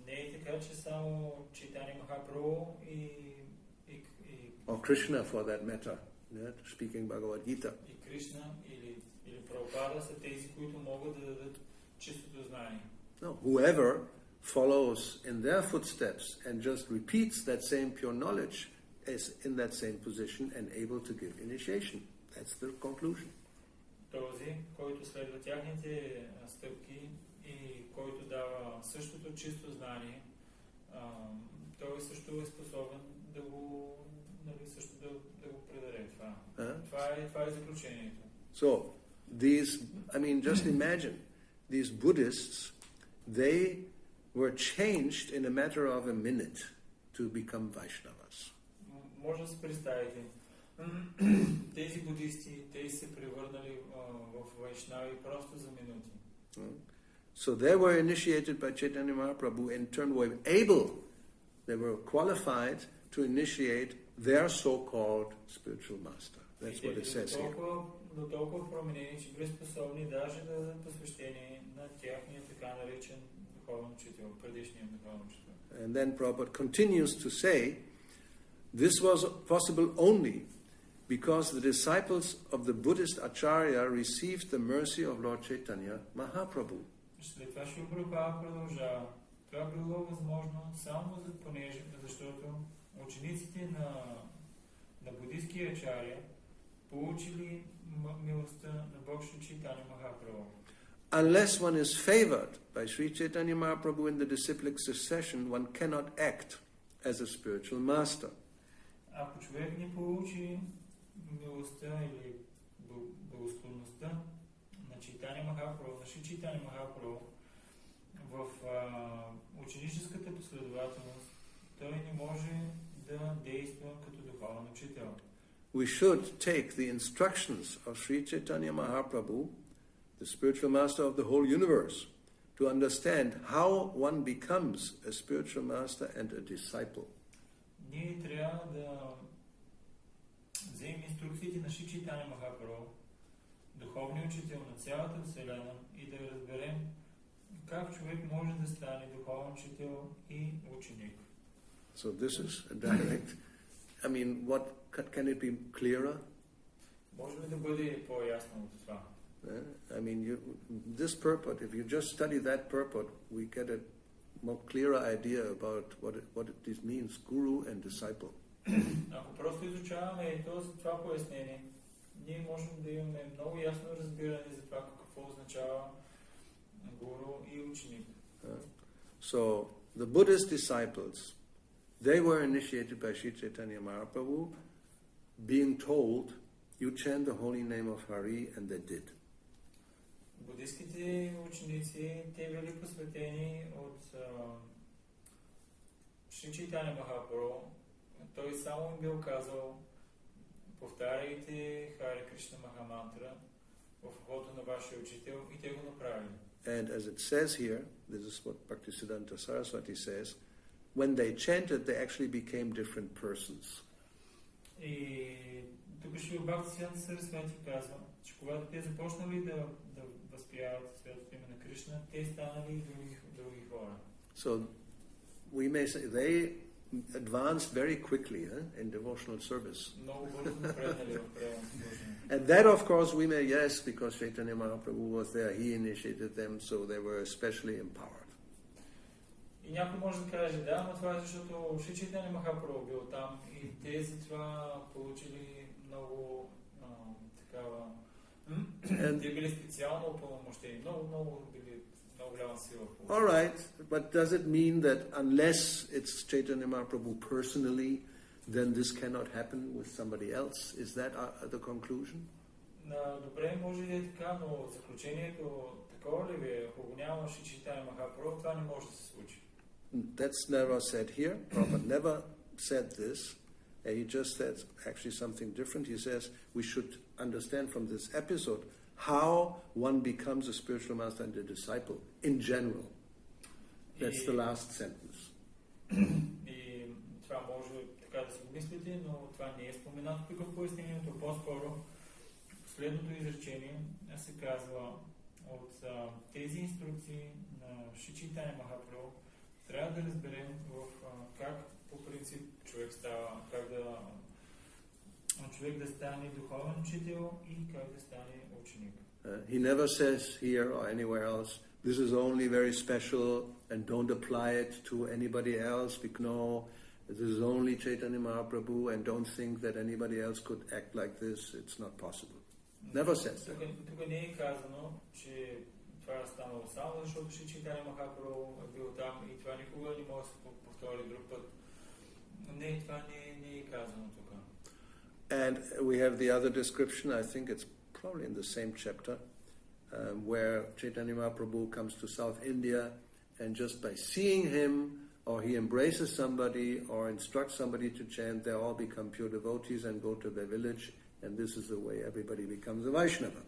не е така, че само Чайтаня Махапрабху or Krishna for that matter, speaking Bhagavad Gita. И Кришна или Прабхупада са тези, които могат да дадат чистото знание. No, whoever follows in their footsteps and just repeats that same pure knowledge is in that same position and able to give initiation. That's the conclusion. Този, който следва тяхните стъпки и който дава същото чисто знание, той също е способен да го предаде това. Това е заключението. So, just imagine, these Buddhists, they were changed in a matter of a minute to become Vaishnavas. Може да се представите, тези буддисти, те се превърнали в вайшнави просто за минути. So they were initiated by Chaitanya Mahaprabhu, in turn were able, they were qualified to initiate their so-called spiritual master. That's what it says here. до толкова променени, че били способни даже да дадат посвещение на тяхния така наречен духовен учител, предишния духовен учител. And then Prabhupada continues to say, this was possible only because the disciples of the Buddhist Acharya received the mercy of Lord Chaitanya Mahaprabhu. След това Шрила Прабхупада продължава. Това било възможно само защото учениците на буддийския ачаря получили милостта на Бог Шри Чайтanya Махапрабху. Unless one is favored by Sri Chaitanya Mahaprabhu in the disciplic succession, one cannot act as a spiritual master. Ако човек не получи милостта или благосклонността на Чайтanya Махапрабху, на Шри Чайтanya Махапрабху в ученическата последователност, той не може да действа като духовен учител. We should take the instructions of Sri Chaitanya Mahaprabhu, the spiritual master of the whole universe, to understand how one becomes a spiritual master and a disciple. Ние трябва да вземем инструкциите на Шри Чайтanya Махапрабху, духовния учител на цялата Вселена, и да разберем как човек може да стане духовен учител и ученик. So this is a direct. I mean, what can it be clearer? Може ли да бъде по-ясно от това? I mean, this purport, if you just study that purport, we get a more clearer idea about what it means, guru and disciple. Ако просто изучаваме това пояснение, ние можем да имаме много ясно разбиране за това какво означава гуру и ученик. So, the Buddhist disciples, they were initiated by Sri Chaitanya Mahaprabhu, being told, you chant the holy name of Hari, and they did. Буддийските ученици, те били посветени от Шри Чайтanya Махапрабху. Той само им бил казал, повтаряйте Харе Кришна Махамантра в ухото на вашия учител, и те го направили. And as it says here, this is what Bhaktisiddhanta Saraswati says, when they chanted, they actually became different persons. И тук Шрила Бхактисиддханта Сарасвати казва, че когато те започнали да възпяват святото име на Кришна, те станали други хора. So we may say they advanced very quickly in devotional service. Много бързо напреднали в преданно служение. And that, of course, we may, yes, because Chaitanya Mahaprabhu was there, he initiated them, so they were especially empowered. И някой може да каже, да, но това е защото Шри Чайтanya Махапрабху бил там и те за това получили много такава... Те били специално упълномощени, много били много голяма сила. All right, but does it mean that unless it's Chaitanya Mahaprabhu personally, then this cannot happen with somebody else? Is that the conclusion? Добре, може да е така, но заключението такова ли ви е? Ако го няма Шри Чайтanya Махапрабху, това не може да се случи. That's never said here. Prabhupada never said this. He just said actually something different. He says we should understand from this episode how one becomes a spiritual master and a disciple in general. That's the last sentence. И това може така да си го мислите, но това не е споменато тук в пояснението. По-скоро последното изречение се казва от тези инструкции на Шри Чайтanya Махапрабху трябва да разберем как по принцип човек става, как човек да стане духовен учител и как да стане ученик. He never says here or anywhere else, this is only very special and don't apply it to anybody else. No, this is only Chaitanya Mahaprabhu and don't think that anybody else could act like this. It's not possible. Never says that. Тук не е казано, че това е станало само защото Шри Чайтanya Махапрабху е бил там и това никога не може да се повтори друг път. Не, това не е казано тук. And we have the other description, I think it's probably in the same chapter, where Chaitanya Mahaprabhu comes to South India and just by seeing him or he embraces somebody or instructs somebody to chant, they all become pure devotees and go to their village, and this is the way everybody becomes a Vaishnava.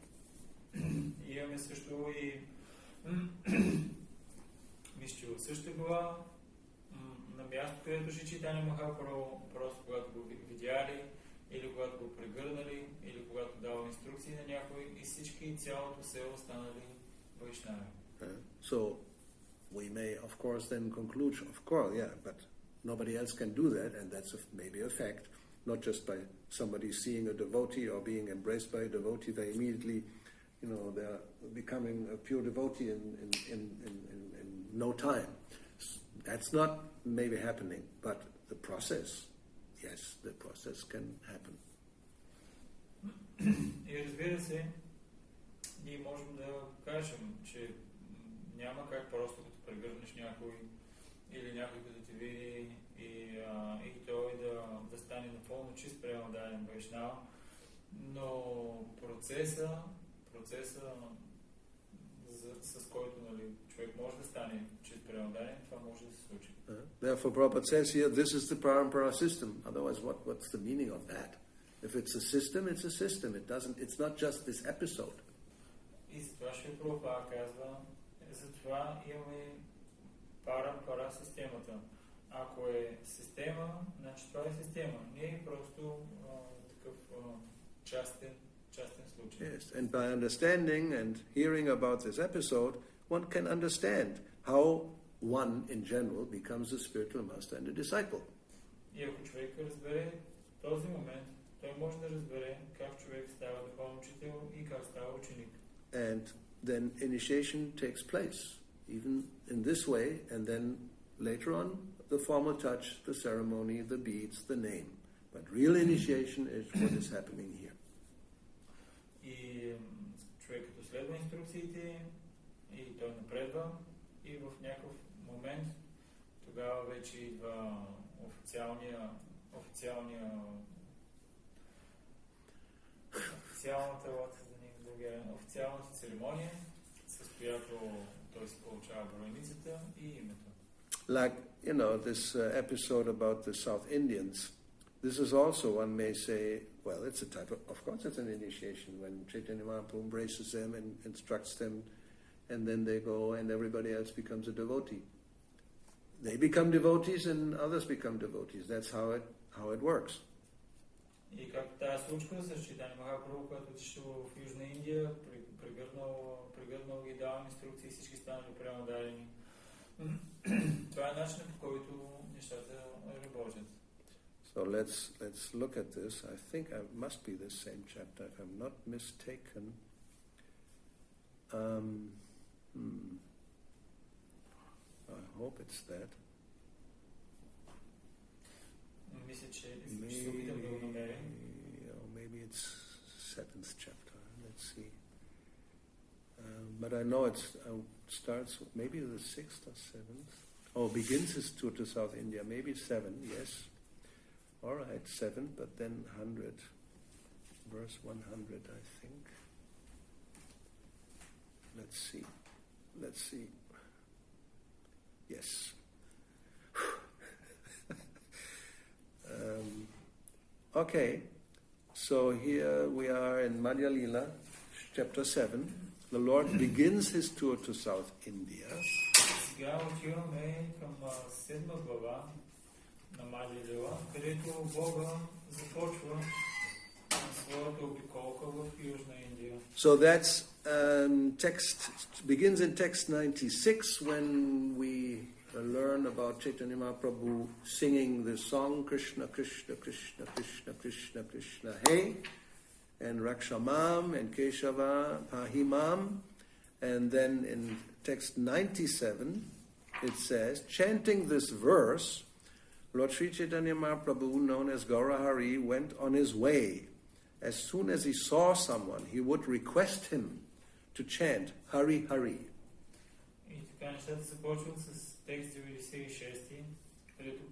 Имаме също и мисля, от същата глава на място, където Шри Чайтanya Махапрабху, просто когато го видяли или когато го прегърнали, или когато дава инструкции на някой и всички и цялото село станали вайшнави. So we may, of course, then conclude, of course, yeah, but nobody else can do that, and that's maybe a fact, not just by somebody seeing a devotee or being embraced by a devotee, they immediately, they're becoming a pure devotee in no time. That's not maybe happening, but the process, yes, the process can happen. И разбира се, ние можем да кажем, че няма как просто като прегърнеш някой или някой като те види и той да стане напълно чист прямо даден вайшнав, но процеса с който човек може да стане чист прямо даден, това може да се случи. Therefore Prabhupada says here, this is the parampara system. Otherwise, what's the meaning of that? If it's a system, it's a system. It's not just this episode. И затова ще Прабхупада казва, затова имаме пара системата. Ако е система, значи това е система. Не е просто такъв частен случай. Yes, and by understanding and hearing about this episode, one can understand how one in general becomes a spiritual master and a disciple. И ако човек разбере този момент, той може да разбере как човек става духовен учител и как става ученик. And then initiation takes place, even in this way, and then later on, the formal touch, the ceremony, the beads, the name. But real initiation is what is happening here. И човек като следва инструкциите и той напредва и в някакъв момент тогава вече идва официалната церемония, с която той се получава бройницата и името. Like, this episode about the South Indians, this is also, one may say, well, it's a type of course it's an initiation when Chaitanya Mahaprabhu embraces them and instructs them, and then they go and everybody else becomes a devotee. They become devotees and others become devotees. That's how it works. И както тази случка с Чайтания Махапрабху, който отишъл в Южна Индия, прегърнал ги, дал инструкции, всички станали прямо дадени. Това е начинът, по който нещата работят. So let's look at this. I think it must be the same chapter, if I'm not mistaken. I hope it's that. Мисля, че ще опитам да го намеря. Maybe it's 7th chapter. Let's see. But I know it starts maybe the 6th or 7th. Oh, begins his tour to South India. Maybe 7, yes. All right, 7, but then 100. Verse 100, I think. Let's see. Yes. Okay, so here we are in Madhya Lila, chapter 7. The Lord begins his tour to South India. Сега отиваме към 7 глава на Мадхя Лила, където Бога започва своята обиколка в Южна Индия. So that's text begins in text 96 when we learn about Chaitanya Mahaprabhu singing the song Krishna Krishna Krishna Krishna Krishna Krishna Hey, and Rakshamam and Keshava Pahimam, and then in text 97 it says, chanting this verse, Lord Sri Chaitanya Mahaprabhu, known as Gauravani, went on his way. As soon as he saw someone, he would request him to chant Hari Hari. И така нещата започват с текст 96, където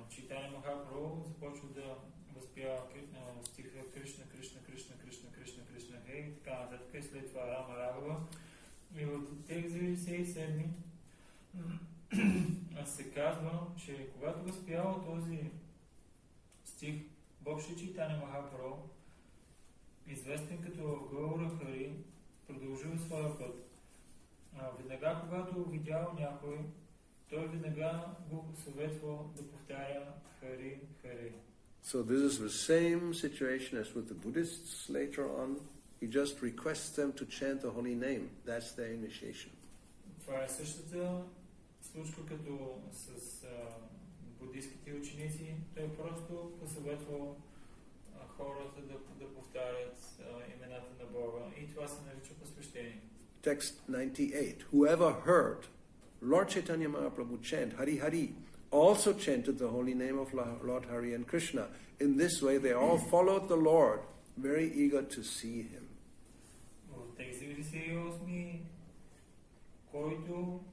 Чайтания Махапрабху започва да възпява стиха Кришна, Кришна, Кришна, Кришна, Кришна, Кришна, Хей и така нататък. И след това Рама Рагава. И от текст 97 се казва, че когато възпява този стих, Бог Шри Чайтания Махапрабху, известен като Гауравани, продължил своя път. Веднага, когато видял някой, той веднага го съветвал да повтаря Хари, Хари. So this is the same situation as with the Buddhists later on. He just requests them to chant the holy name. That's their initiation. Това е същата случка като с буддийските ученици. Той просто посъветвал хората да повтарят имената на Бога и това се нарича посвещение. Text 98. Whoever heard Lord Chaitanya Mahaprabhu chant Hari Hari also chanted the holy name of Lord Hari and Krishna. In this way they all followed the Lord, very eager to see him. В текст 98, който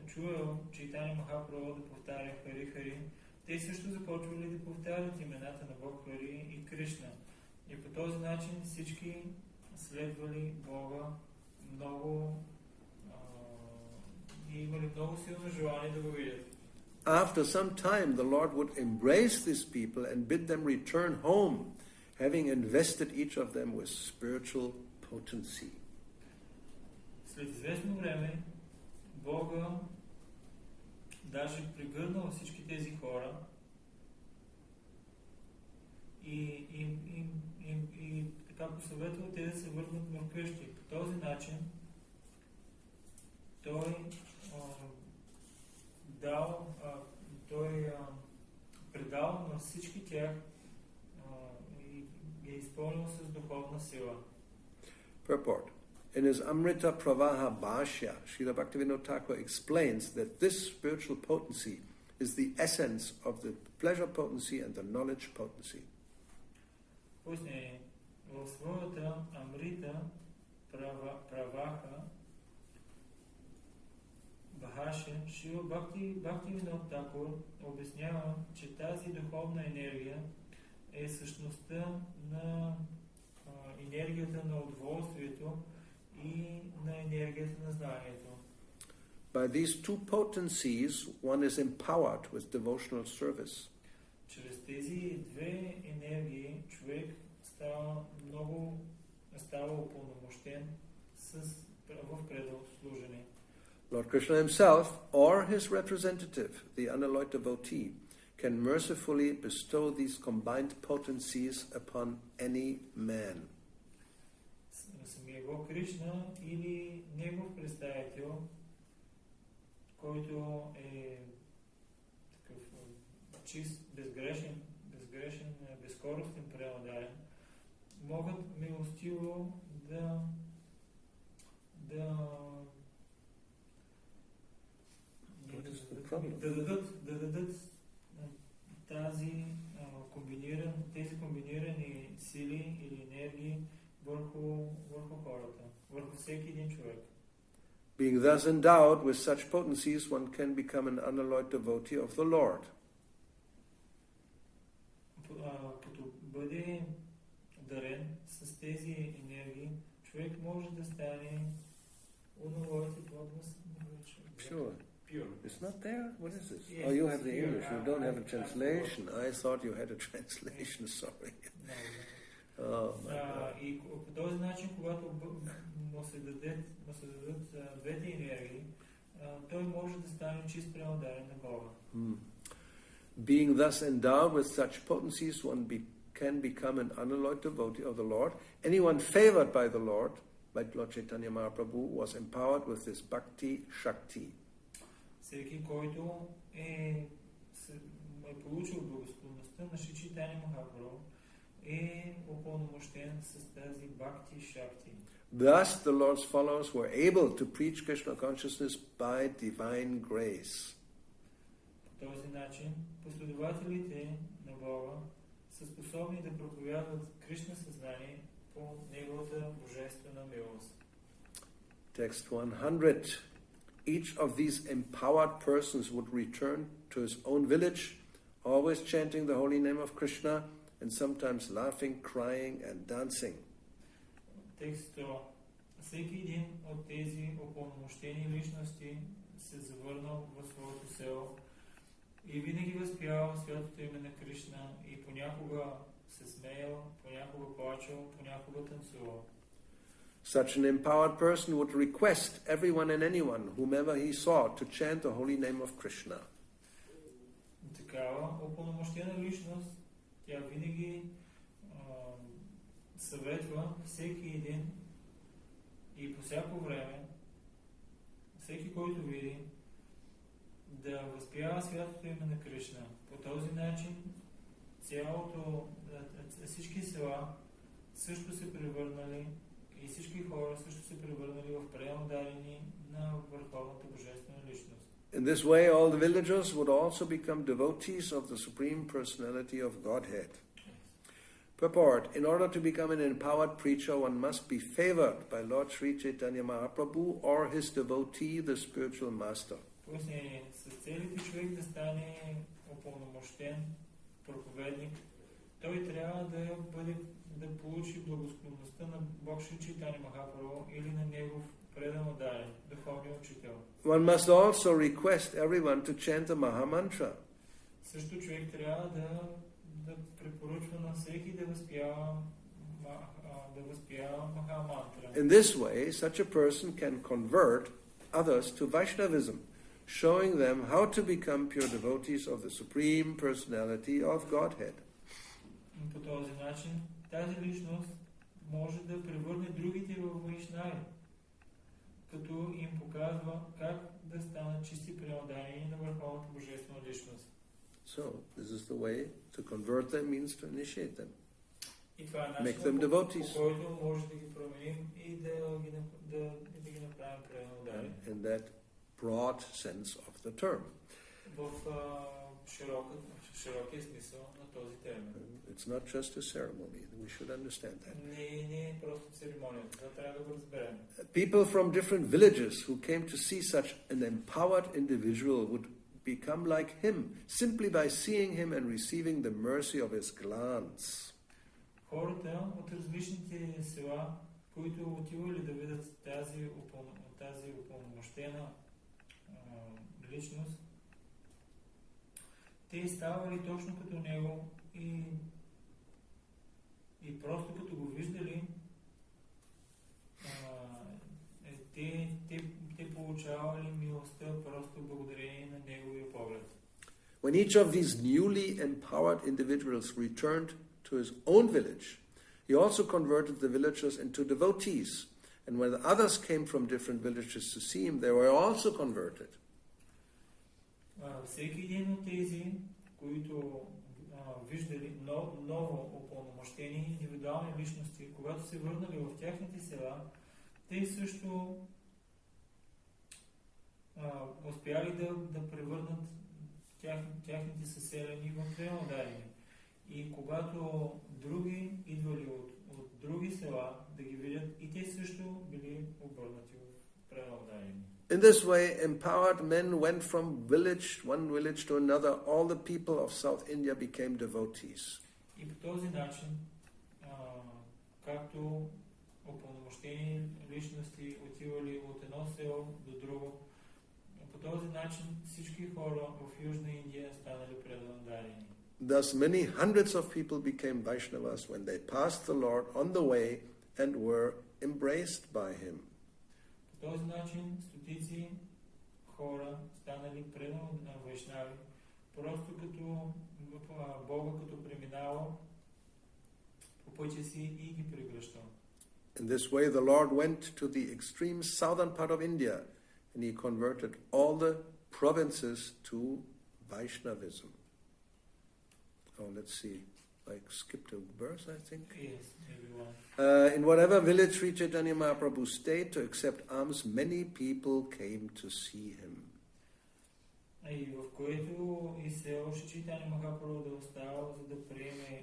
чуел Чайтания Махапрабху да повтаря Хари Хари, те също започвали да повтарят имената на Бог Хари и Кришна. И по този начин всички следвали Бога много и имали много силно желание да го видят. After some time, the Lord would embrace these people and bid them return home, having invested each of them with spiritual potency. След известно време, Бога даже прегърнал всички тези хора и така посъветвал те да се върнат в къщи. По този начин той предал на всички тях и е изпълнил с духовна сила. Purport. In his Amrita Pravaha Bhashya, Srila Bhaktivinoda Thakur explains that this spiritual potency is the essence of the pleasure potency and the knowledge potency. Пояснение. В своята Амрита Праваха Бхашя, Шрила Бхактивинода Тхакур обяснява, че тази духовна енергия е същността на енергията на удоволствието и на енергията на знанието. By these two potencies, one is empowered with devotional service. Чрез тези две енергии човек става упълномощен в преданото служение. Lord Krishna himself or his representative, the unalloyed devotee, can mercifully bestow these combined potencies upon any man. Самия Бог Кришна или негов представител, който е такъв чист, безгрешен, безкористен преданен, могат милостиво да дадат тези комбинирани сили или енергии върху хората, върху всеки един човек. Being thus endowed with such potencies, one can become an unalloyed devotee of the Lord. Като бъде дарен с тези енергии, човек може да стане unalloyed devotee. Sure. Pure. It's not there? What is this? Yes, Oh, you have the here. English. You don't have a translation. I thought you had a translation. Sorry. Oh, my God. И по този начин, когато му се дадат двете енергии, той може да стане чист преданен на Бога. Being thus endowed with such potencies, one can become an unalloyed devotee of the Lord. Anyone favored by the Lord, like Lord Chaitanya Mahaprabhu, was empowered with this bhakti shakti. Всеки, който е получил благосклонността на Шри Чайтания Махапрабху, е упълномощен с тази бхакти шакти. Thus, the Lord's followers were able to preach Krishna consciousness by divine grace. По този начин, последователите на Бога са способни да проповядват Кришна съзнание по Неговата божествена милост. Text 100. Each of these empowered persons would return to his own village, always chanting the holy name of Krishna, and sometimes laughing, crying, and dancing. Текст 100. Всеки един от тези упълномощени личности се завърнал в своето село и винаги възпявал святото име на Кришна и понякога се смеял, понякога плачал, понякога танцувал. Such an empowered person would request everyone and anyone, whomever he saw, to chant the holy name of Krishna. Такава упълномощена личност Тя винаги съветва всеки един и по всяко време, всеки, който види, да възпява святото име на Кришна. По този начин всички села също се превърнали и всички хора също се превърнали в преотдадени на Върховната Божествена личност. In this way, all the villagers would also become devotees of the Supreme Personality of Godhead. Purport: in order to become an empowered preacher, one must be favored by Lord Sri Chaitanya Mahaprabhu or his devotee, the spiritual master. Пояснение: с целите човек да стане упълномощен проповедник, той трябва да получи благосклонността на Бог Шри Чайтания Махапрабху или на негов предан ударен, духовния учител. One must also request everyone to chant the Maha Mantra. Също човек трябва да препоръчва на всеки да възпява Маха Мантра. In this way, such a person can convert others to Vaishnavism, showing them how to become pure devotees of the Supreme Personality of Godhead. По този начин тази личност може да превърне другите в вайшнави, като им показва как да станат чисти преотдани на Върховната Божествена личност. So, this is the way to convert them, means to initiate them. И това е Make them начинът, devotees. по който може да ги променим и да ги направим преотдани. In that broad sense of the term. В широкия смисъл на този термин. It's not just a ceremony. We should understand that. Не е просто церемонията. Това трябва да го разберем. People from different villages who came to see such an empowered individual would become like him simply by seeing him and receiving the mercy of his glance. Хората от различните села, които отивали да видят тази упълномощена личност, те ставали точно като него и просто като го виждали, те получавали милостта просто благодарение на неговия поглед. When each of these newly empowered individuals returned to his own village, he also converted the villagers into devotees. And when the others came from different villages to see him, they were also converted. Всеки един от тези, които виждали ново упълномощени индивидуални личности, когато се върнали в тяхните села, те също успяли да превърнат тяхните съселени в преотдадени. И когато други идвали от други села да ги видят, и те също били обърнати в преотдадени. In this way, empowered men went from one village to another. All the people of South India became devotees. И по този начин, както упълномощени личности отивали от едно село до друго, по този начин всички хора в Южна Индия станали преотдадени. Thus, many hundreds of people became Vaishnavas when they passed the Lord on the way and were embraced by him. По този начин стотици хора станали вайшнави, просто като Бога като преминава по пътя си и ги прегръщал. In this way, the Lord went to the extreme southern part of India and he converted all the provinces to Vaishnavism. Oh, let's see. I skipped a verse, I think. Yes, maybe one. In whatever village Sri Chaitanya Mahaprabhu stayed to accept alms, many people came to see him. И в което и село Шри Чайтания Махапрабху да остава, за да приеме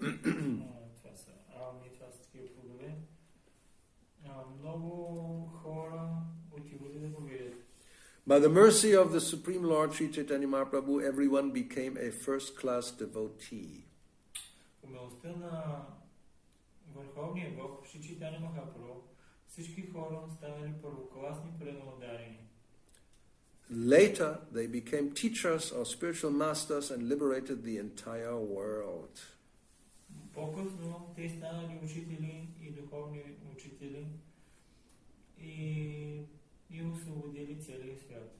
това са алми, това са такива плодове. Много хора отивали да го видят. By the mercy of the Supreme Lord Sri Chaitanya Mahaprabhu, everyone became a first-class devotee. По милостта на Върховния Бог, Шри Чайтания Махапрабху, всички хора станали първокласни преотдадени. Later, they became teachers or spiritual masters and liberated the entire world. По-късно те станали учители и духовни учители и освободили целия свят.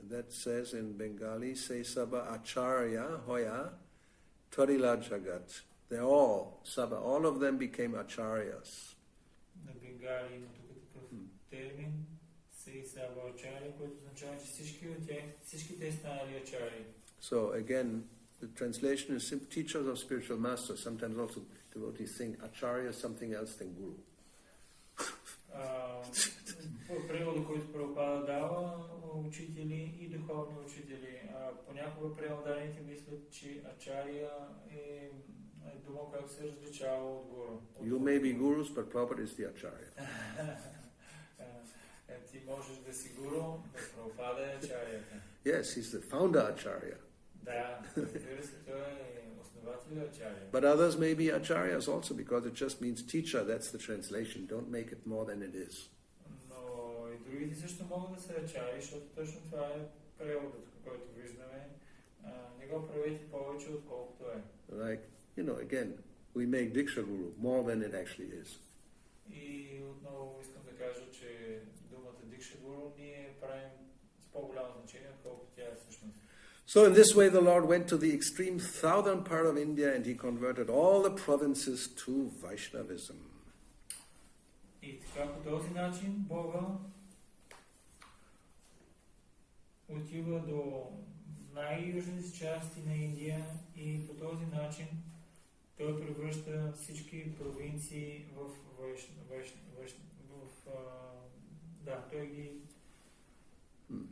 That says in Bengali, "Se saba acharya hoya Tadila Jagat. All of them became acharyas. На Бенгали има тук такъв термин, Срисава Ачаря, който означава, че всички те станали ачари. So again, the translation is teachers of spiritual masters. Sometimes also devotees think acharya is something else than guru. Превода, който Прабхупада дава, учители и духовни учители. Понякога преводаните мислят, че ачария е дума, която се различава от гуру. You may be gurus, but Prabhupada is the acharya. Ти можеш да си гуру, но Прабхупада е ачарията. Yes, he's the founder acharya. Да, разбира се, той е основател ачария. But others may be acharyas also, because it just means teacher. That's the translation. Don't make it more than it is. Но и другите също могат да са ачари, защото точно това е преводът, който виждаме. Не го правете повече, отколкото е. Like, again, we make Diksha Guru more than it actually is. И отново искам да кажа, че думата Дикша Гуру ние правим с по-голямо значение, отколкото тя е всъщност. So in this way the Lord went to the extreme southern part of India and he converted all the provinces to Vaishnavism. И така по този начин Бога отива до най-южните части на Индия и по този начин той превръща всички провинции в той ги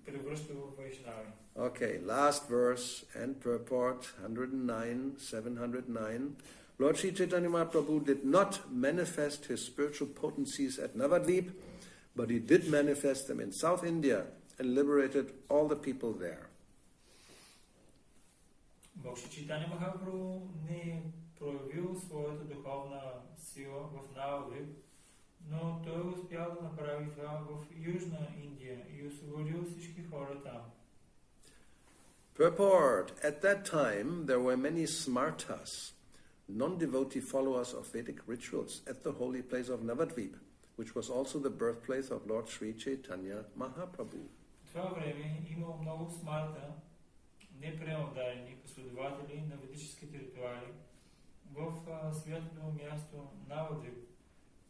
превръща в вайшнави. Okay, last verse and purport 709. Lord Sri Chaitanya Mahaprabhu did not manifest his spiritual potencies at Navadvip, but he did manifest them in South India and liberated all the people there. Бог Шри Чайтаня Махапрабху не е проявил своята духовна сила в Навадвип, но той успял да направи това в Южна Индия и освободил всички хора там. Purport. At that time, there were many smartas, non-devotee followers of Vedic rituals at the holy place of Navadvip, which was also the birthplace of Lord Sri Chaitanya Mahaprabhu. В това време имало много смарта, непреударени последователи на ведическите ритуали в святото място Навадвип,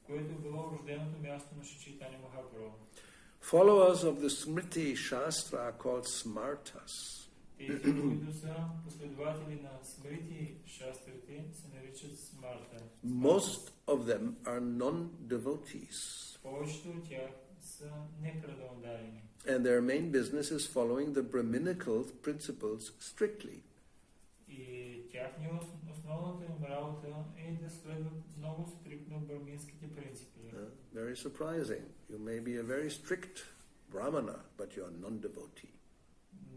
което е било рожденото място на Шри Чайтаня Махапрабху. Followers of the Smriti Shastra are called smartas. Тези, които са последователи на Смрити Шастрите, се наричат смарта. Most of them are non-devotees. Повечето от тях са непреударени. And their main business is following the Brahminical principles strictly. И основната им работа е да следват много стриктно браминските принципи. Very surprising. You may be a very strict brahmana, but you are non-devotee.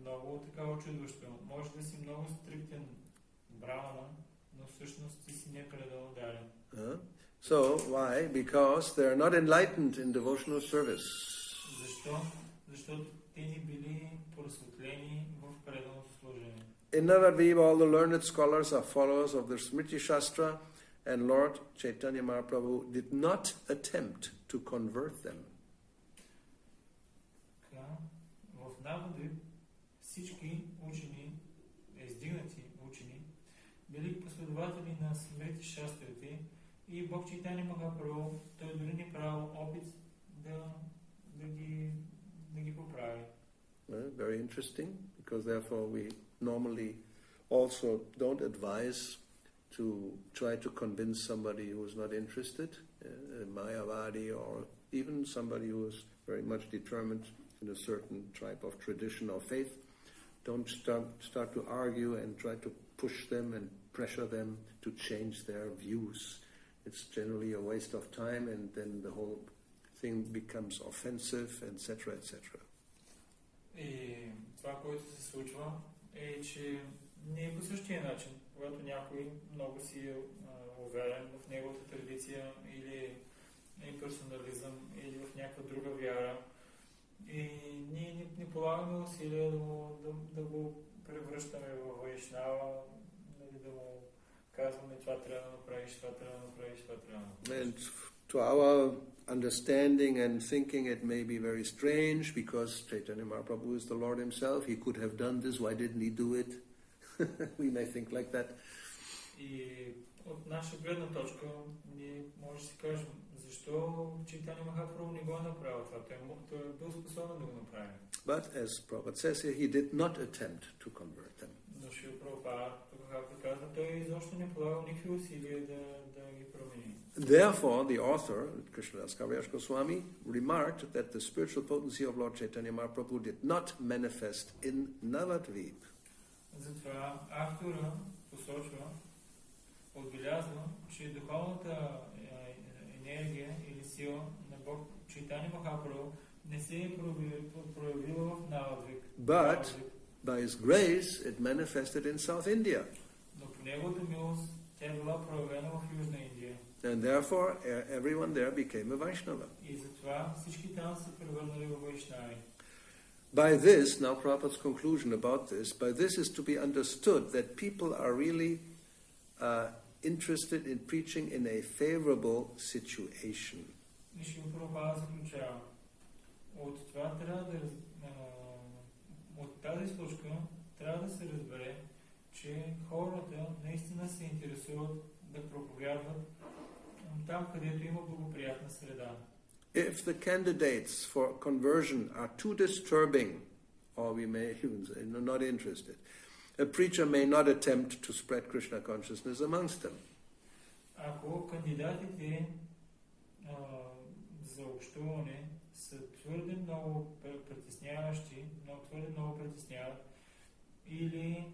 Много така очудващо. Може да си много стриктен брамана, но всъщност ти си непреударен. So, why? Because they are not enlightened in devotional service. Защо? Защото те не били просветлени в преданото служение. In Navadvip, all the learned scholars are followers of the Smriti Shastra, and Lord Chaitanya Mahaprabhu did not attempt to convert them. В Навадвип всички учени, издигнати учени, били последователи на Смрити Шастрите и Бог Чайтаня Махапрабху, той дори не правил опит да ги поправи. Very interesting, because therefore we normally also don't advise to try to convince somebody who is not interested, a Mayavadi, or even somebody who is very much determined in a certain type of tradition or faith. Don't start to argue and try to push them and pressure them to change their views. It's generally a waste of time, and then the whole thing becomes offensive, etc., etc. И това, което се случва, е, че не е по същия начин, когато някой много си е уверен в неговата традиция или имперсонализъм или в някаква друга вяра. И ние не полагаме усилия да го превръщаме в вайшнава, да му казваме това трябва да направиш, това трябва да направиш, това трябва да направиш. And to our understanding and thinking, it may be very strange, because Chaitanya Mahaprabhu is the Lord himself. He could have done this. Why didn't he do it? We may think like that. наша гледна точка, ние може да си кажем, защо Чайтанья Махапрабху не го е направил това? Той е бил способен да го направи. But as Prabhupada says here, he did not attempt to convert them. Но Шрила Прабхупада, както казва, той изобщо не полагал никакви усилия да ги промени. Therefore, the author, Krishnadas Kaviraj Goswami, remarked that the spiritual potency of Lord Chaitanya Mahaprabhu did not manifest in Navadvip. Затова автора посочва, отбелязва, че духовната енергия или сила на Бог Чайтанья Махапрабху не се е проявила в Навадвип. But by his grace, it manifested in South India. Но по неговата милост тя е била проявена в Южна Индия. And therefore, everyone there became a Vaishnava. И затова всички там се превърнали в вайшнави. By this, now Prabhupada's conclusion about this, by this is to be understood that people are really interested in preaching in a favorable situation. И Шрила Прабхупада заключава. От това трябва да от тази случка трябва да се разбере, че хората наистина се интересуват да проповядват там, където има благоприятна среда. If the candidates for conversion are too disturbing, or we may even say not interested, a preacher may not attempt to spread Krishna consciousness amongst them. Ако кандидатите за общуване са твърде много притесняващи, твърде много притесняват, или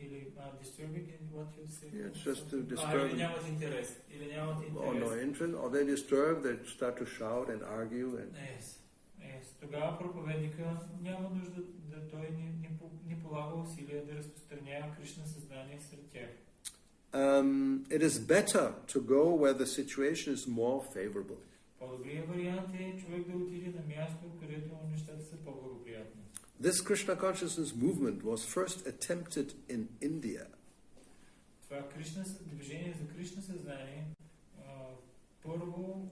или disturbing in what you say. Yeah, it's just to disturb. Или нямат интерес. Or no interest, or they disturb, they start to shout and argue. And Тогава проповедника няма нужда да той не полага усилия да разпространява Кришна съзнание сред тях. It is better to go where the situation is more favorable. По-добрият вариант е човек да отиде на място, където нещата са по-благоприятни. This Krishna consciousness movement was first attempted in India. Това движение за Кришна съзнание първо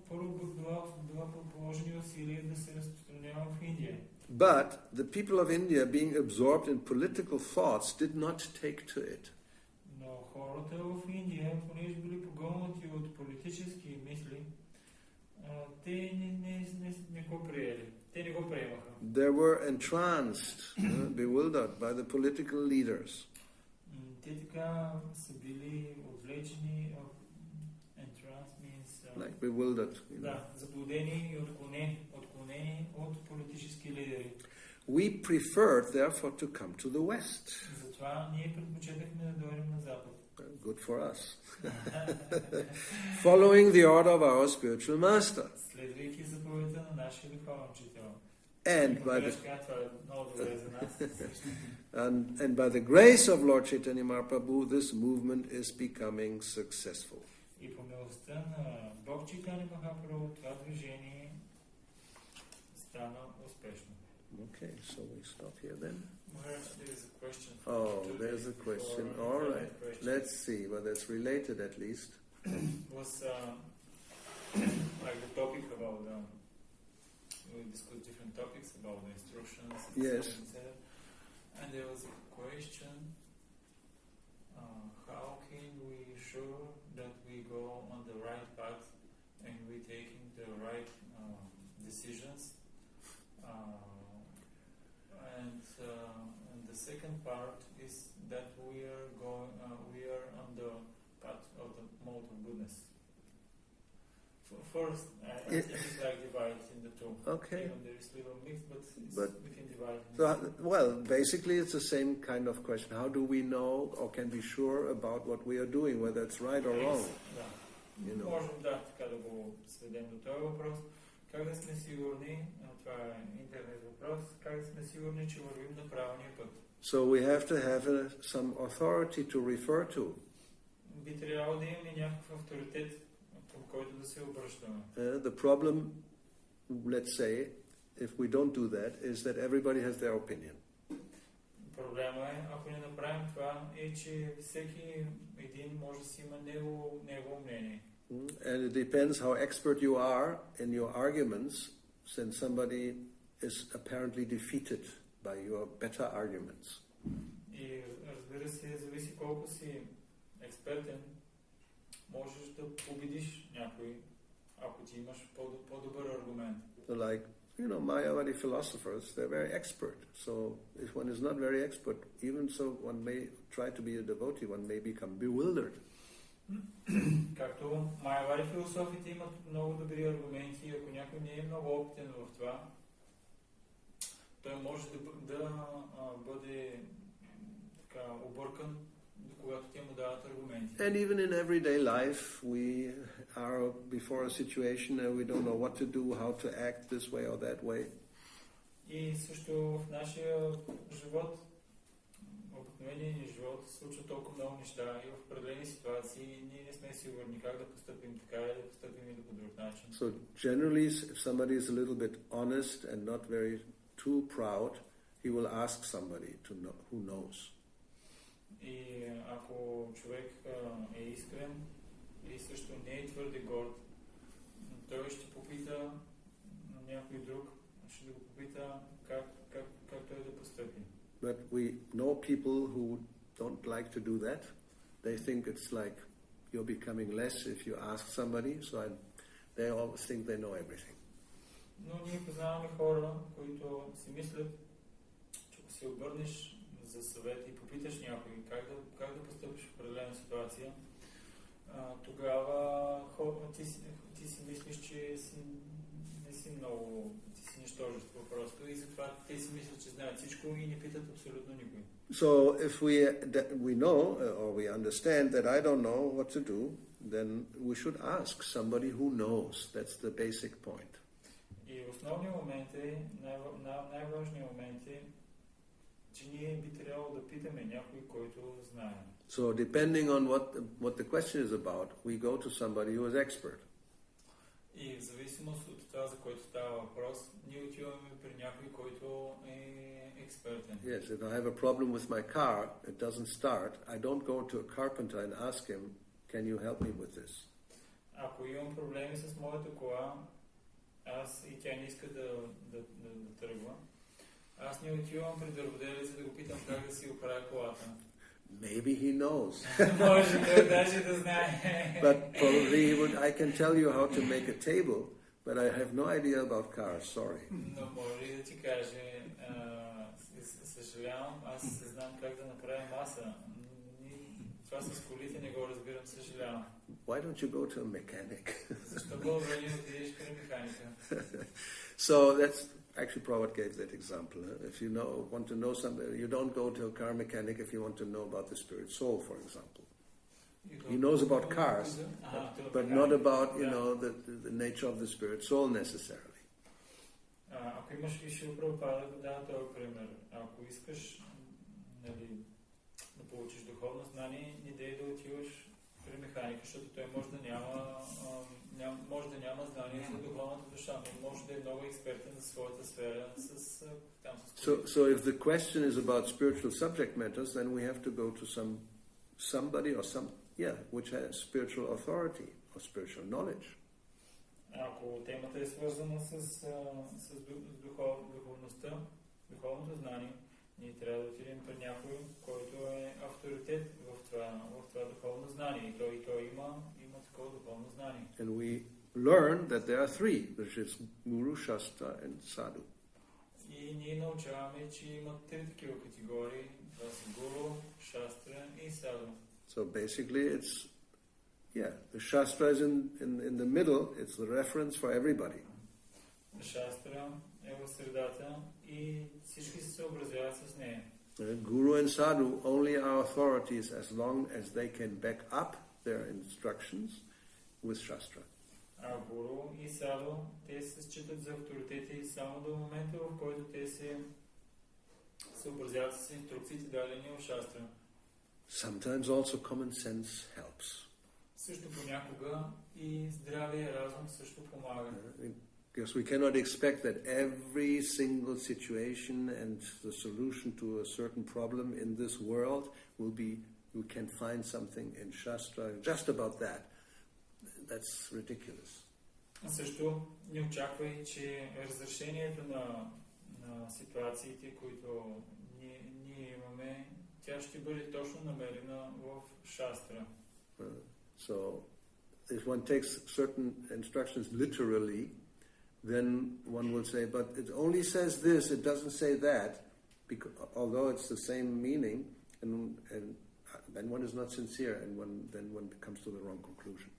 била положени усилия да се разпространява в Индия. But the people of India, being absorbed in political thoughts, did not take to it. Но хората в Индия, понеже били погълнати от политически мисли, те не го приели. Те не го приемаха. They were entranced, bewildered by the political leaders. Те така са били отвлечени. Entranced means like bewildered. Да, заблудени и отклонени от политически лидери. We preferred, therefore, to come to the West. Затова ние предпочитахме да дойдем на Запад. Good for us. Following the order of our spiritual master. Следвайки заповедта на нашия духовен учител. And by the grace of Lord Chaitanya Mahaprabhu, this movement is becoming successful. И по милостта на Бог Чайтанья Махапрабху това движение стана успешно. Okay, so we stop here then. There's a question. There's a question. All right. Let's see whether it's related at least. Was like the topic about we discussed different topics about the instructions. Yes. And there was a question: how can we sure that we go on the right path and we taking the right decisions? And the second part is that we are on the path of the mode of goodness. First, I think it's like divided in the two. Okay. Even there is little mix, but we can divide. Well, basically it's the same kind of question. How do we know or can be sure about what we are doing, whether it's right or wrong? Да. You know. Можем така да го сведем до този въпрос. Как да сме сигурни, това е интернет въпрос, как да сме сигурни, че вървим на правилния път? So we have to have some authority to refer to. Би трябвало да имаме някакъв авторитет, към който да се обръщаме. The problem, let's say, if we don't do that, is that everybody has their opinion. Проблема е, ако не направим това, е, че всеки един може да си има негово мнение. And it depends how expert you are in your arguments, since somebody is apparently defeated by your better arguments. И колко си експертен, можеш да победиш някой, ако ти имаш по-добър аргумент. So like, Mayavadi philosophers, they're very expert. So if one is not very expert, even so one may try to be a devotee, one may become bewildered. Както Майавади философите имат много добри аргументи, ако някой не е много опитен в това, той може да бъде така объркан, когато те му дават аргументи. And even in everyday life, we are before a situation and we don't know what to do, how to act this way or that way. И също в нашия живот, обикновения ни живот, се случват толкова много неща и в определени ситуации ние не сме сигурни как да постъпим така или да постъпим и по друг начин. So generally, if somebody is a little bit honest and not very too proud, he will ask somebody to know, who knows. И ако човек е искрен и също не е твърде горд, той ще попита някой друг, ще да го попита как той да постъпи. But we know people who don't like to do that. They think it's like you're becoming less if you ask somebody, so they always think they know everything. Но ние познаваме хора, които си мислят, че ако се обърнеш за съвет и попиташ някой как да постъпиш в определена ситуация, тогава ти си мислиш, че не си много, ти си нищожество просто и затова те си мислят, че знаят всичко и не питат абсолютно никой. So if we know or we understand that I don't know what to do, then we should ask somebody who knows. That's the basic point. И основният момент е, най-важният момент е, че ние би трябвало да питаме някой, който знае. So depending on what the question is about, we go to somebody who is expert. И в зависимост от това, за който става въпрос, ние отиваме при някой, който е експертен. Yes, if I have a problem with my car, it doesn't start, I don't go to a carpenter and ask him, can you help me with this? Ако имам проблеми с моята кола, аз и тя не иска да тръгва, аз не отивам при дърводелец да го питам как да си оправя колата. Maybe he knows. Може той даже да знае. But probably I can tell you how to make a table, but I have no idea about cars, sorry. Но може да ти каже, съжалявам, аз знам как да направя маса. Това с колите не го разбирам, съжалявам. Why don't you go to a mechanic? Защо Гауравани отидеш при механика? So that's actually Prabhupada gave that example. If you want to know something, you don't go to a car mechanic if you want to know about the spirit soul, for example. He knows about cars, but not about the nature of the spirit soul necessarily. Ако имаш висше Прабхупада, да дава този пример. Ако искаш да получиш духовно знание, не дей да отиваш при механика, защото той може да няма знание за духовната душа, но може да е много експертен за своята сфера So if the question is about spiritual subject matters, then we have to go to somebody or which has spiritual authority or spiritual knowledge. Ако темата е свързана с духовността, духовното знание, ние трябва да отидем при някой, който е авторитет в това духовно знание. И той има такова духовно знание. And we learn that there are three, which is Guru, Shastra and Sadhu. И ние научаваме, че има три такива категории. Това са Гуру, Шастра и Саду. So basically the Shastra is in the middle, it's the reference for everybody. Шастра е в средата и всички се съобразяват с нея. Guru and Sadhu only are authorities as long as they can back up their instructions with Shastra. А Гуру и Саду, те се считат за авторитети само до момента, в който те се съобразяват с инструкциите дадени в Шастра. Sometimes also common sense helps. Също понякога и здравия разум също помага. Because we cannot expect that every single situation and the solution to a certain problem in this world will be, you can find something in Shastra just about that. That's ridiculous. Също не очаквай, че разрешението на ситуациите, които ние имаме, тя тя ще бъде точно намерена в шастра. So, if one takes certain instructions literally, then one will say, but it only says this, it doesn't say that, because, although it's the same meaning, and then one is not sincere, and then one comes to the wrong conclusion.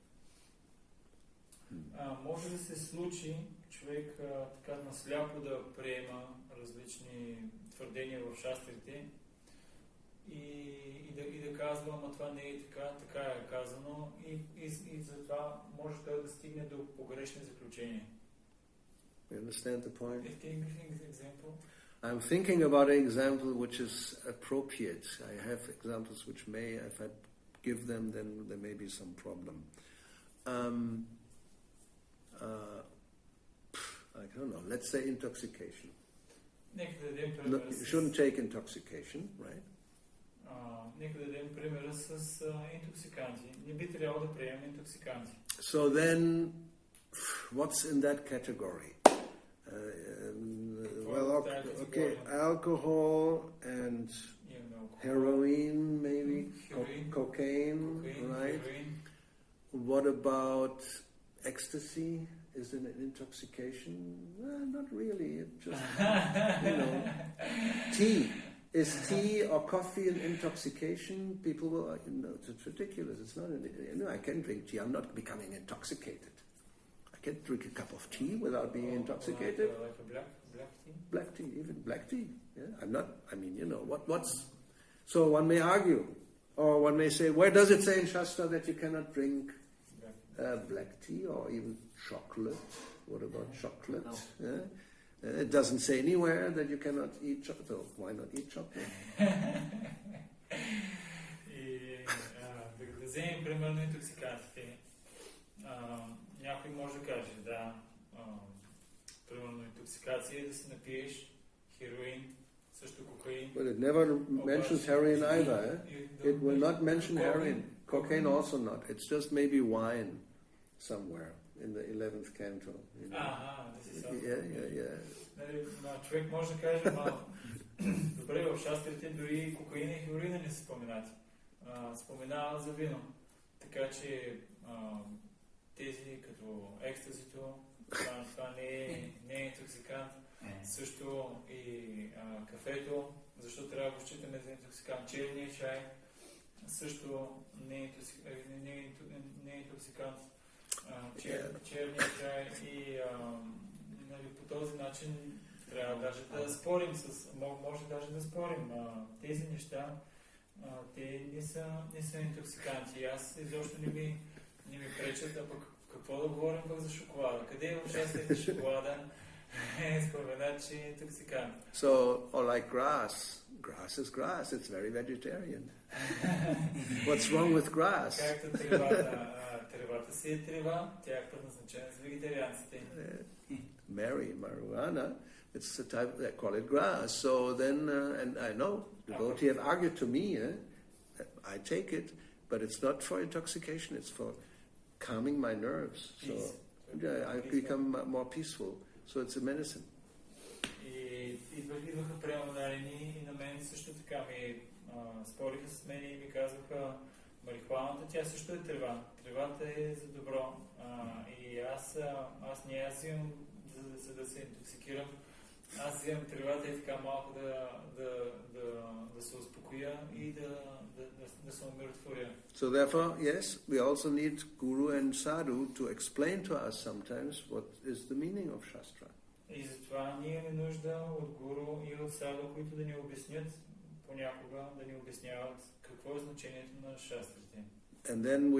Може да се случи човек така насляпо да приема различни твърдения в шастрите и да казва, ама това не е така, така е казано и затова може да стигне до погрешни заключения. You understand the point? Example? I'm thinking about an example which is appropriate. I have examples which may, if I give them, then there may be some problem. I don't know. Let's say intoxication. Look, you shouldn't take intoxication, right? Нека да дадем примера с интоксиканти. Не би трябвало да приемем интоксиканти. So then, what's in that category? Okay, alcohol and heroin, maybe, cocaine, right? Heroin. What about ecstasy? Is it an intoxication? Not really. It just, tea. Is tea or coffee an intoxication? People will, it's ridiculous. It's not. I can drink tea. I'm not becoming intoxicated. I can drink a cup of tea without being intoxicated. Like a black tea? Black tea, even black tea. Yeah, I'm not. I mean, what's. So one may argue, or one may say, where does it say in Shastra that you cannot drink black tea or even chocolate? What about chocolate? No. Yeah? It doesn't say anywhere that you cannot eat chocolate. So why not eat chocolate? Да вземем примерно интоксикациите. Някой може да каже, да, примерно интоксикация е да се напиеш хероин, също кокаин. But it never mentions heroin either. It will not mention heroin. Cocaine also not. It's just maybe wine somewhere in the 11th canto. Yeah. Човек може да каже, добре, в шастрите дори кокаина и хероина не са споменати. Споменава за вино. Така че тези като екстазито, това не е интоксикант. Също и кафето, защо трябва да го считаме за интоксикант. Черния чай също не е интоксикант. Черния чай и по този начин трябва даже да спорим може даже да спорим. Тези неща те не са интоксиканти. Аз изобщо не ми пречат, а пък какво да говорим пък за шоколада? Къде е в шастрите шоколада? Споменат, че е интоксикант. So, or like grass. Grass is grass. It's very vegetarian. What's wrong with grass? Както тревата си е трева, тя е предназначена за вегетарианците. Marijuana, it's the type, they call it grass. So then, and I know, devotees have argued to me, I take it, but it's not for intoxication, it's for calming my nerves. So I become more peaceful. So it's a medicine. Идваха преамонарини и на мен също така спориха с мен и ми казаха, марихуаната, тя също е трева. Тревата е за добро. И аз не взимам за да се интоксикирам. Аз взимам тревата и така малко да се успокоя и да се умиротворя. So therefore, yes, we also need Guru and Sadhu to explain to us sometimes what is the meaning of Shastra. И затова ние имаме нужда от Гуру и от Саду, които да ни обяснят понякога, да ни обясняват какво е значението на шастрите. And then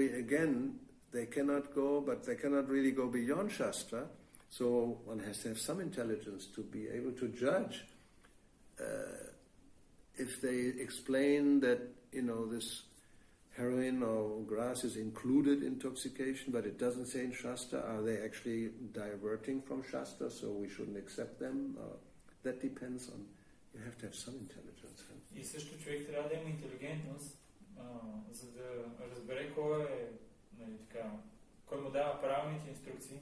they cannot go, but they cannot really go beyond Shastra. So one has to have some intelligence to be able to judge if they explain that, this heroin or grass is included intoxication, but it doesn't say in Shastra. Are they actually diverting from Shastra, so we shouldn't accept them? That depends on, you have to have some intelligence. И също човек трябва да има интелигентност, за да разбере кой му дава правилните инструкции,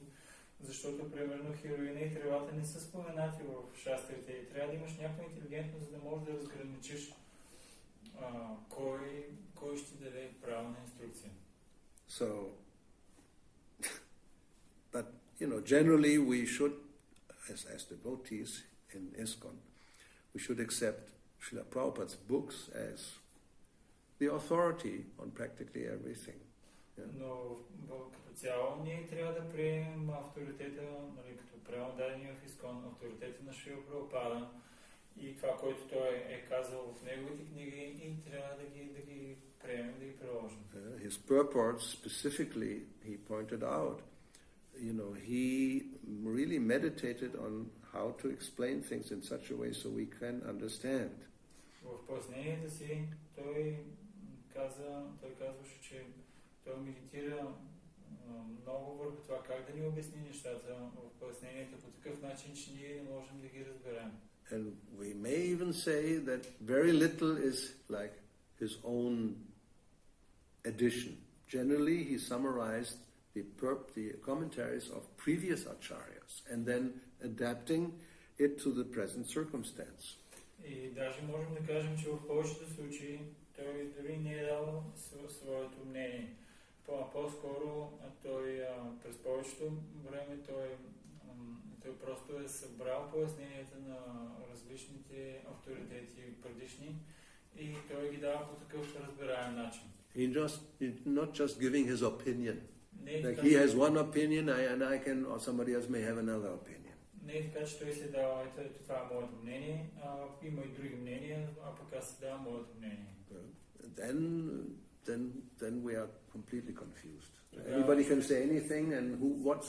защото, примерно, хероина и тревата не са споменати в шастрите и трябва да имаш някаква интелигентност, за да можеш да разграничиш кой ще даде правилна инструкция. So, but generally we should, as devotees in ISKCON, we should accept Srila Prabhupada's books as the authority on practically everything. Yeah. Но като цяло ние трябва да приемем авторитета, като правилно дадения в ISKCON, авторитета на Шрила Прабхупада и това, което той е казал в неговите книги, и трябва да ги приемем, да ги приложим. His purports specifically, he pointed out, he really meditated on how to explain things in such a way so we can understand. В поясненията си той казваше, че той медитира много върху това как да ни обясни нещата в поясненията по такъв начин, че ние не можем да ги разберем. And we may even say that very little is like his own addition. Generally, he summarized the commentaries of previous acharyas and then adapting it to the present circumstance. И даже можем да кажем, че в повечето случаи той дори не е дал своето мнение. По-скоро той през повечето време той просто е събрал поясненията на различните авторитети предишни и той ги дава по такъв разбираем начин. He's not just giving his opinion. Like he has one opinion and I can, or somebody else may have another opinion. Не е така, че той се дава, това е моето мнение, има и други мнения, а пък аз се давам моето мнение. Then we are completely confused. Anybody can say anything, and what's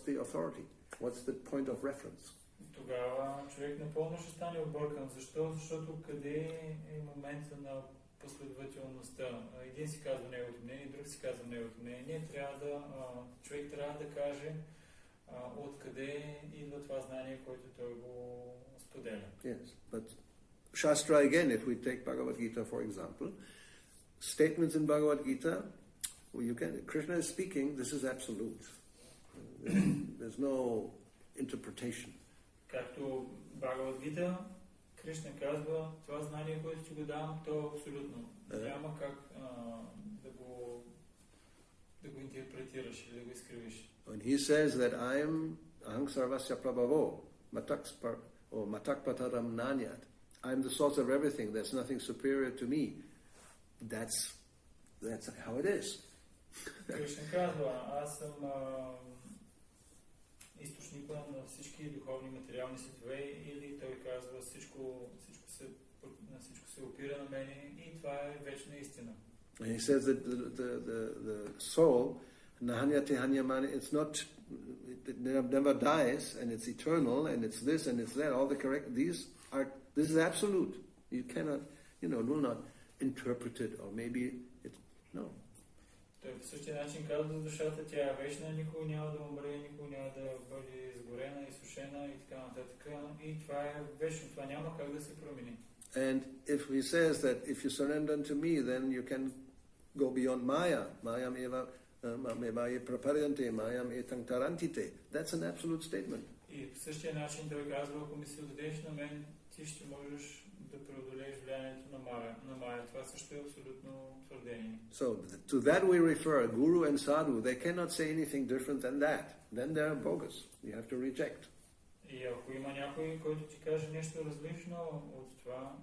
the authority? What's the point of reference? Тогава човек напълно ще стане объркан. Защо? Защото къде е момента на последователността? Един си казва неговото мнение, друг си казва неговото мнение. Човек трябва да каже откъде идва това знание, което той го споделя. Yes, but Shastra again, if we take Bhagavad Gita for example, statements in Bhagavad Gita, Krishna is speaking, this is absolute. There's no interpretation. Както Бхагавад Гита, Кришна казва, това знание, което ти го давам, то е абсолютно. Няма как да го интерпретираш или да го изкривиш. When he says that I am aham sarvasya prabhavo, matak pataram nanyat, I am the source of everything, there's nothing superior to me, that's how it is. Кришна казва, аз съм източника на всички духовни материални светове, или той казва всичко се опира на мене и това е вечна истина. And he says that the soul, nahanyate hanyamani, it's not, it never dies, and it's eternal, and it's this and it's that, all the correct, this is absolute. You cannot, do not interpret it, or maybe no. Той по същия начин казва за душата, тя е вечна, никога няма да умре, никога няма да бъде изгорена, изсушена и така нататък. И това е вечно, това няма как да се промени. And if he says that if you surrender to me, then you can go beyond Maya. Mayam eva mevaye praparyante, mayam etang tarantite. That's an absolute statement. И по същия начин той казва, ако ми се отдадеш на мен, ти ще можеш да преодолееш влиянието на Мая. Това също е абсолютно твърдение. So to that we refer, Guru and Sadhu, they cannot say anything different than that. Then they are bogus. You have to reject. И ако има някой, който ти каже нещо различно от това,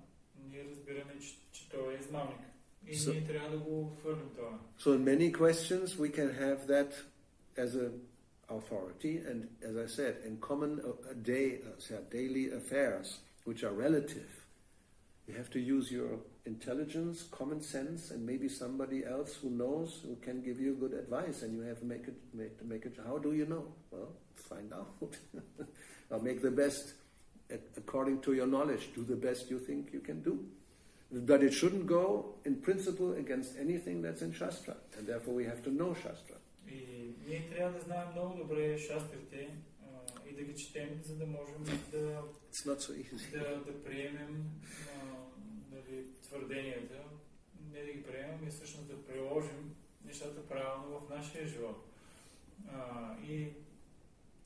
ние разбираме, че той е измамник. И ние трябва да го отхвърлим това. So in many questions we can have that as a authority, and as I said, in common daily affairs, which are relative, you have to use your intelligence, common sense, and maybe somebody else who knows, who can give you good advice, and you have to make it. How do you know? Well, find out. Or make the best according to your knowledge. Do the best you think you can do. But it shouldn't go, in principle, against anything that's in Shastra, and therefore we have to know Shastra. И ние трябва да знаем много добре шастрите и да ги четем, за да можем да приемем твърденията, не да ги приемем и всъщност да приложим нещата правилно в нашия живот. И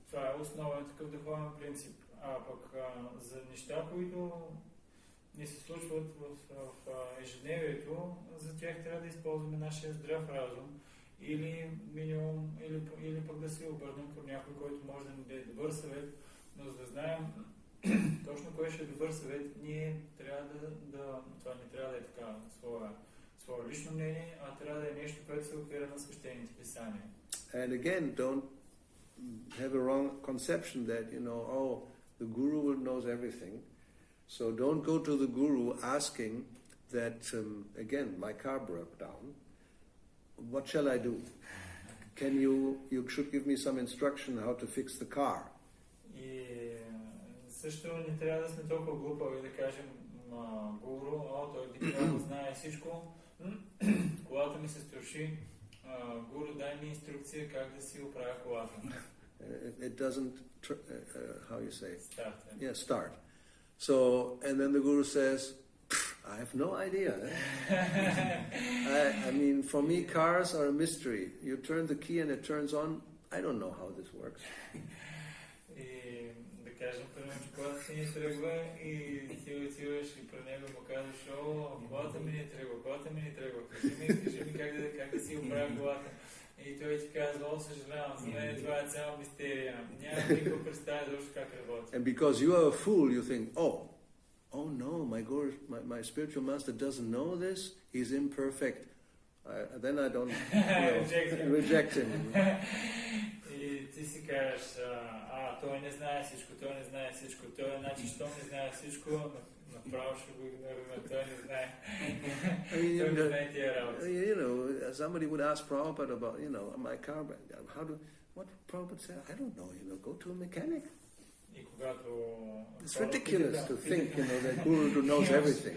това е основен такъв духовен принцип. А пък за неща, които не се случват в ежедневието, за тях трябва да използваме нашия здрав разум или минимум, или пък да се обърнем към някой, който може да ни даде добър съвет, но за да знаем точно кой ще е добър съвет, ние трябва това не трябва да е така свое лично мнение, а трябва да е нещо, което се опира на свещените писания. And again, don't have a wrong conception that, the guru knows everything. So don't go to the guru asking that, again, my car broke down. What shall I do? You should give me some instruction how to fix the car. И също не трябва да сме толкова глупави да кажем гуру, той би трябвало да знае всичко. Колата ми се струши. Гуру, дай ми инструкция как да си оправя колата. It doesn't, how you say? Start. Yeah, start. So, and then the guru says, I have no idea. I mean, for me, cars are a mystery. You turn the key and it turns on. I don't know how this works. И да кажем, примерно, че колата си не тръгва и ти отиваш и при него му казваш, колата ми не тръгва. Кажи ми как да си оправя колата. И той ти казва, съжалявам, за мен това е цяла мистерия. Няма никога представя точно как работи. And because you are a fool, you think, oh no, my spiritual master doesn't know this. He's imperfect. Then I don't reject him. И ти си кажеш, той не знае всичко, той значи, щом не знае всичко, направо ще го игнорираме, той не знае. Той не знае тия работи. Somebody would ask Prabhupada about, my car, what Prabhupada said, I don't know, go to a mechanic. И когато... It's ridiculous to think, that Guru knows everything.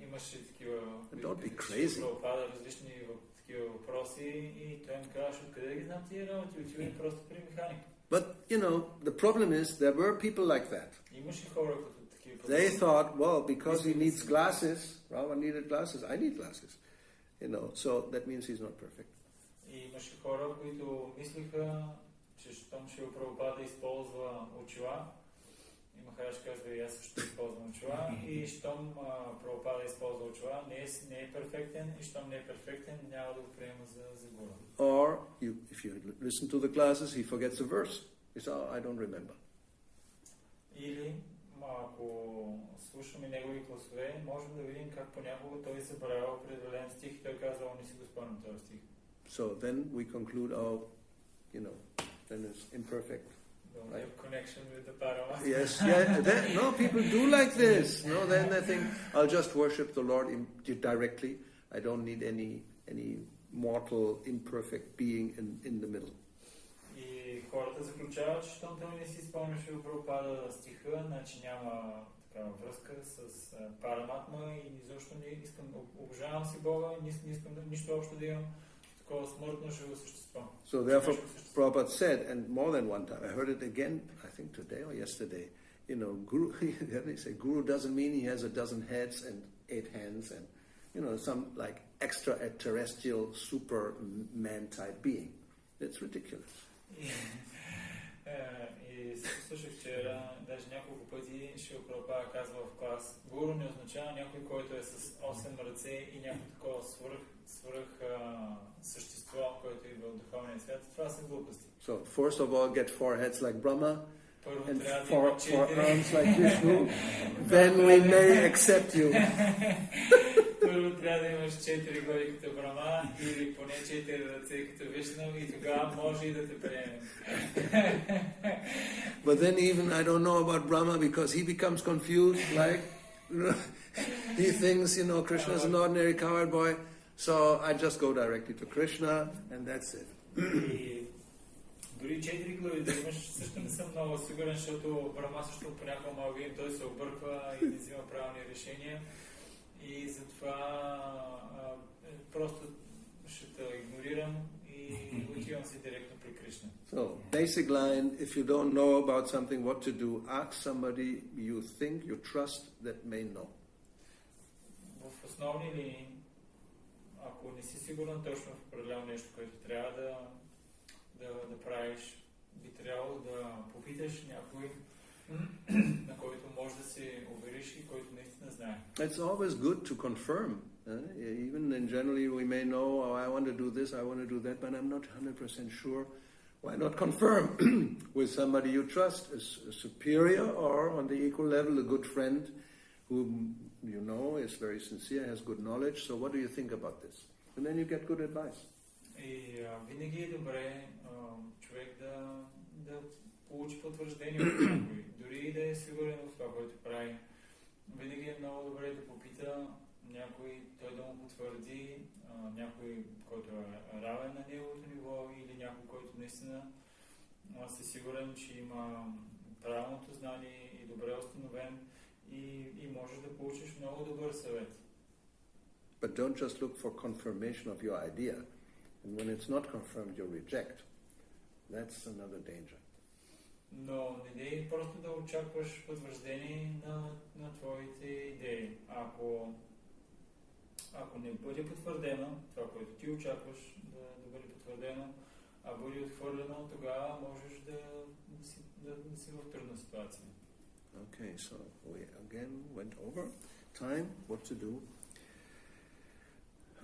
Имаше такива... Don't be crazy. Прабхупада различни такива въпроси и той им казваше, откъде да ги знам тия работи, отивай просто при механик. But, the problem is, there were people like that. Имаше хора като такива. They thought, well, because he needs glasses, Rama needed glasses, I need glasses. So that means he's not perfect. И имаше хора, които мислиха, че щом ще Прабхупада използва очила, и Махарадж казва, и аз също използвам очила, и щом Прабхупада използва очила, не е перфектен, и щом не е перфектен, няма да го приема за гуру. Or, if you listen to the classes, he forgets a verse. He says, I don't remember. Или, ако слушаме негови класове, можем да видим как понякога той забравя определен стих и той казва, не си го спомням този стих. So then we conclude, then it's imperfect. Don't have connection with the Paramatma. Yes, no, people do like this. No, then they think, I'll just worship the Lord directly. I don't need any mortal, imperfect being in the middle. И хората заключават, че щом той не си спомняше от Прабхупада стиха, значи няма такава връзка с Параматма и изобщо не искам, обожавам си Бога, не искам нищо общо да имам такова смъртно живо същество. So therefore, Prabhupada said, and more than one time, I heard it again, I think today or yesterday, Guru, they say, Guru doesn't mean he has a dozen heads and 8 hands and, some like extraterrestrial Superman type being. It's ridiculous. И слушах вчера, даже няколко пъти Шрила Прабхупада казва в клас, гуру не означава някой, който е с 8 ръце и някой такова свръх същество, който идва от духовния свят. Това са глупости. So, first of all, get 4 heads like Brahma and four 4 arms like Vishnu, then we may accept you. Първо трябва да имаш 4 глави като Брама или поне 4 ръце като Вишну и тогава може и да те приемем. But then even I don't know about Brahma because he becomes confused, like he thinks, Krishna is an ordinary cowherd boy, so I just go directly to Krishna and that's it. Дори 4 глави да имаш, също не съм много сигурен, защото Брама също понякога малко видим, той се обърква и не взима правилни решения. И затова просто ще те игнорирам и отивам си директно при Кришна. So, basic line, if you don't know about something what to do, ask somebody you think, you trust that may know. В основни линии, ако не си сигурен точно в определено нещо, което трябва да правиш, би трябвало да попиташ някой, на който можеш да се увериш и който наистина знае. It's always good to confirm. Even in generally we may know, oh, I want to do this, I want to do that, but I'm not 100% sure. Why not confirm with somebody you trust, a superior or on the equal level, a good friend who you know is very sincere, has good knowledge. So what do you think about this? And then you get good advice. И винаги е добре човек да получи потвърждение от някой, дори и да е сигурен в това, което прави. Винаги е много добре да попита някой, той да му потвърди, някой, който е равен на неговото ниво или някой, който наистина си сигурен, че има правилното знание и добре установен и можеш да получиш много добър съвет. But don't just look for confirmation of your idea. And when it's not confirmed, you reject. That's another danger. Но не дей просто да очакваш потвърждение на твоите идеи. Ако не бъде потвърдено, това, което ти очакваш да бъде потвърдено, а бъде отхвърлено, тогава можеш да си в трудна ситуация. Okay, so we again went over time, what to do.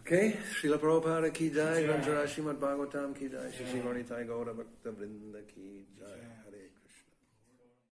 Okay, Srila Prabhupada ki jai, Granthara Srimad Bhagavatam ki jai, Shri Gauritai Gaura Bhakta Vrinda ki jai, Hare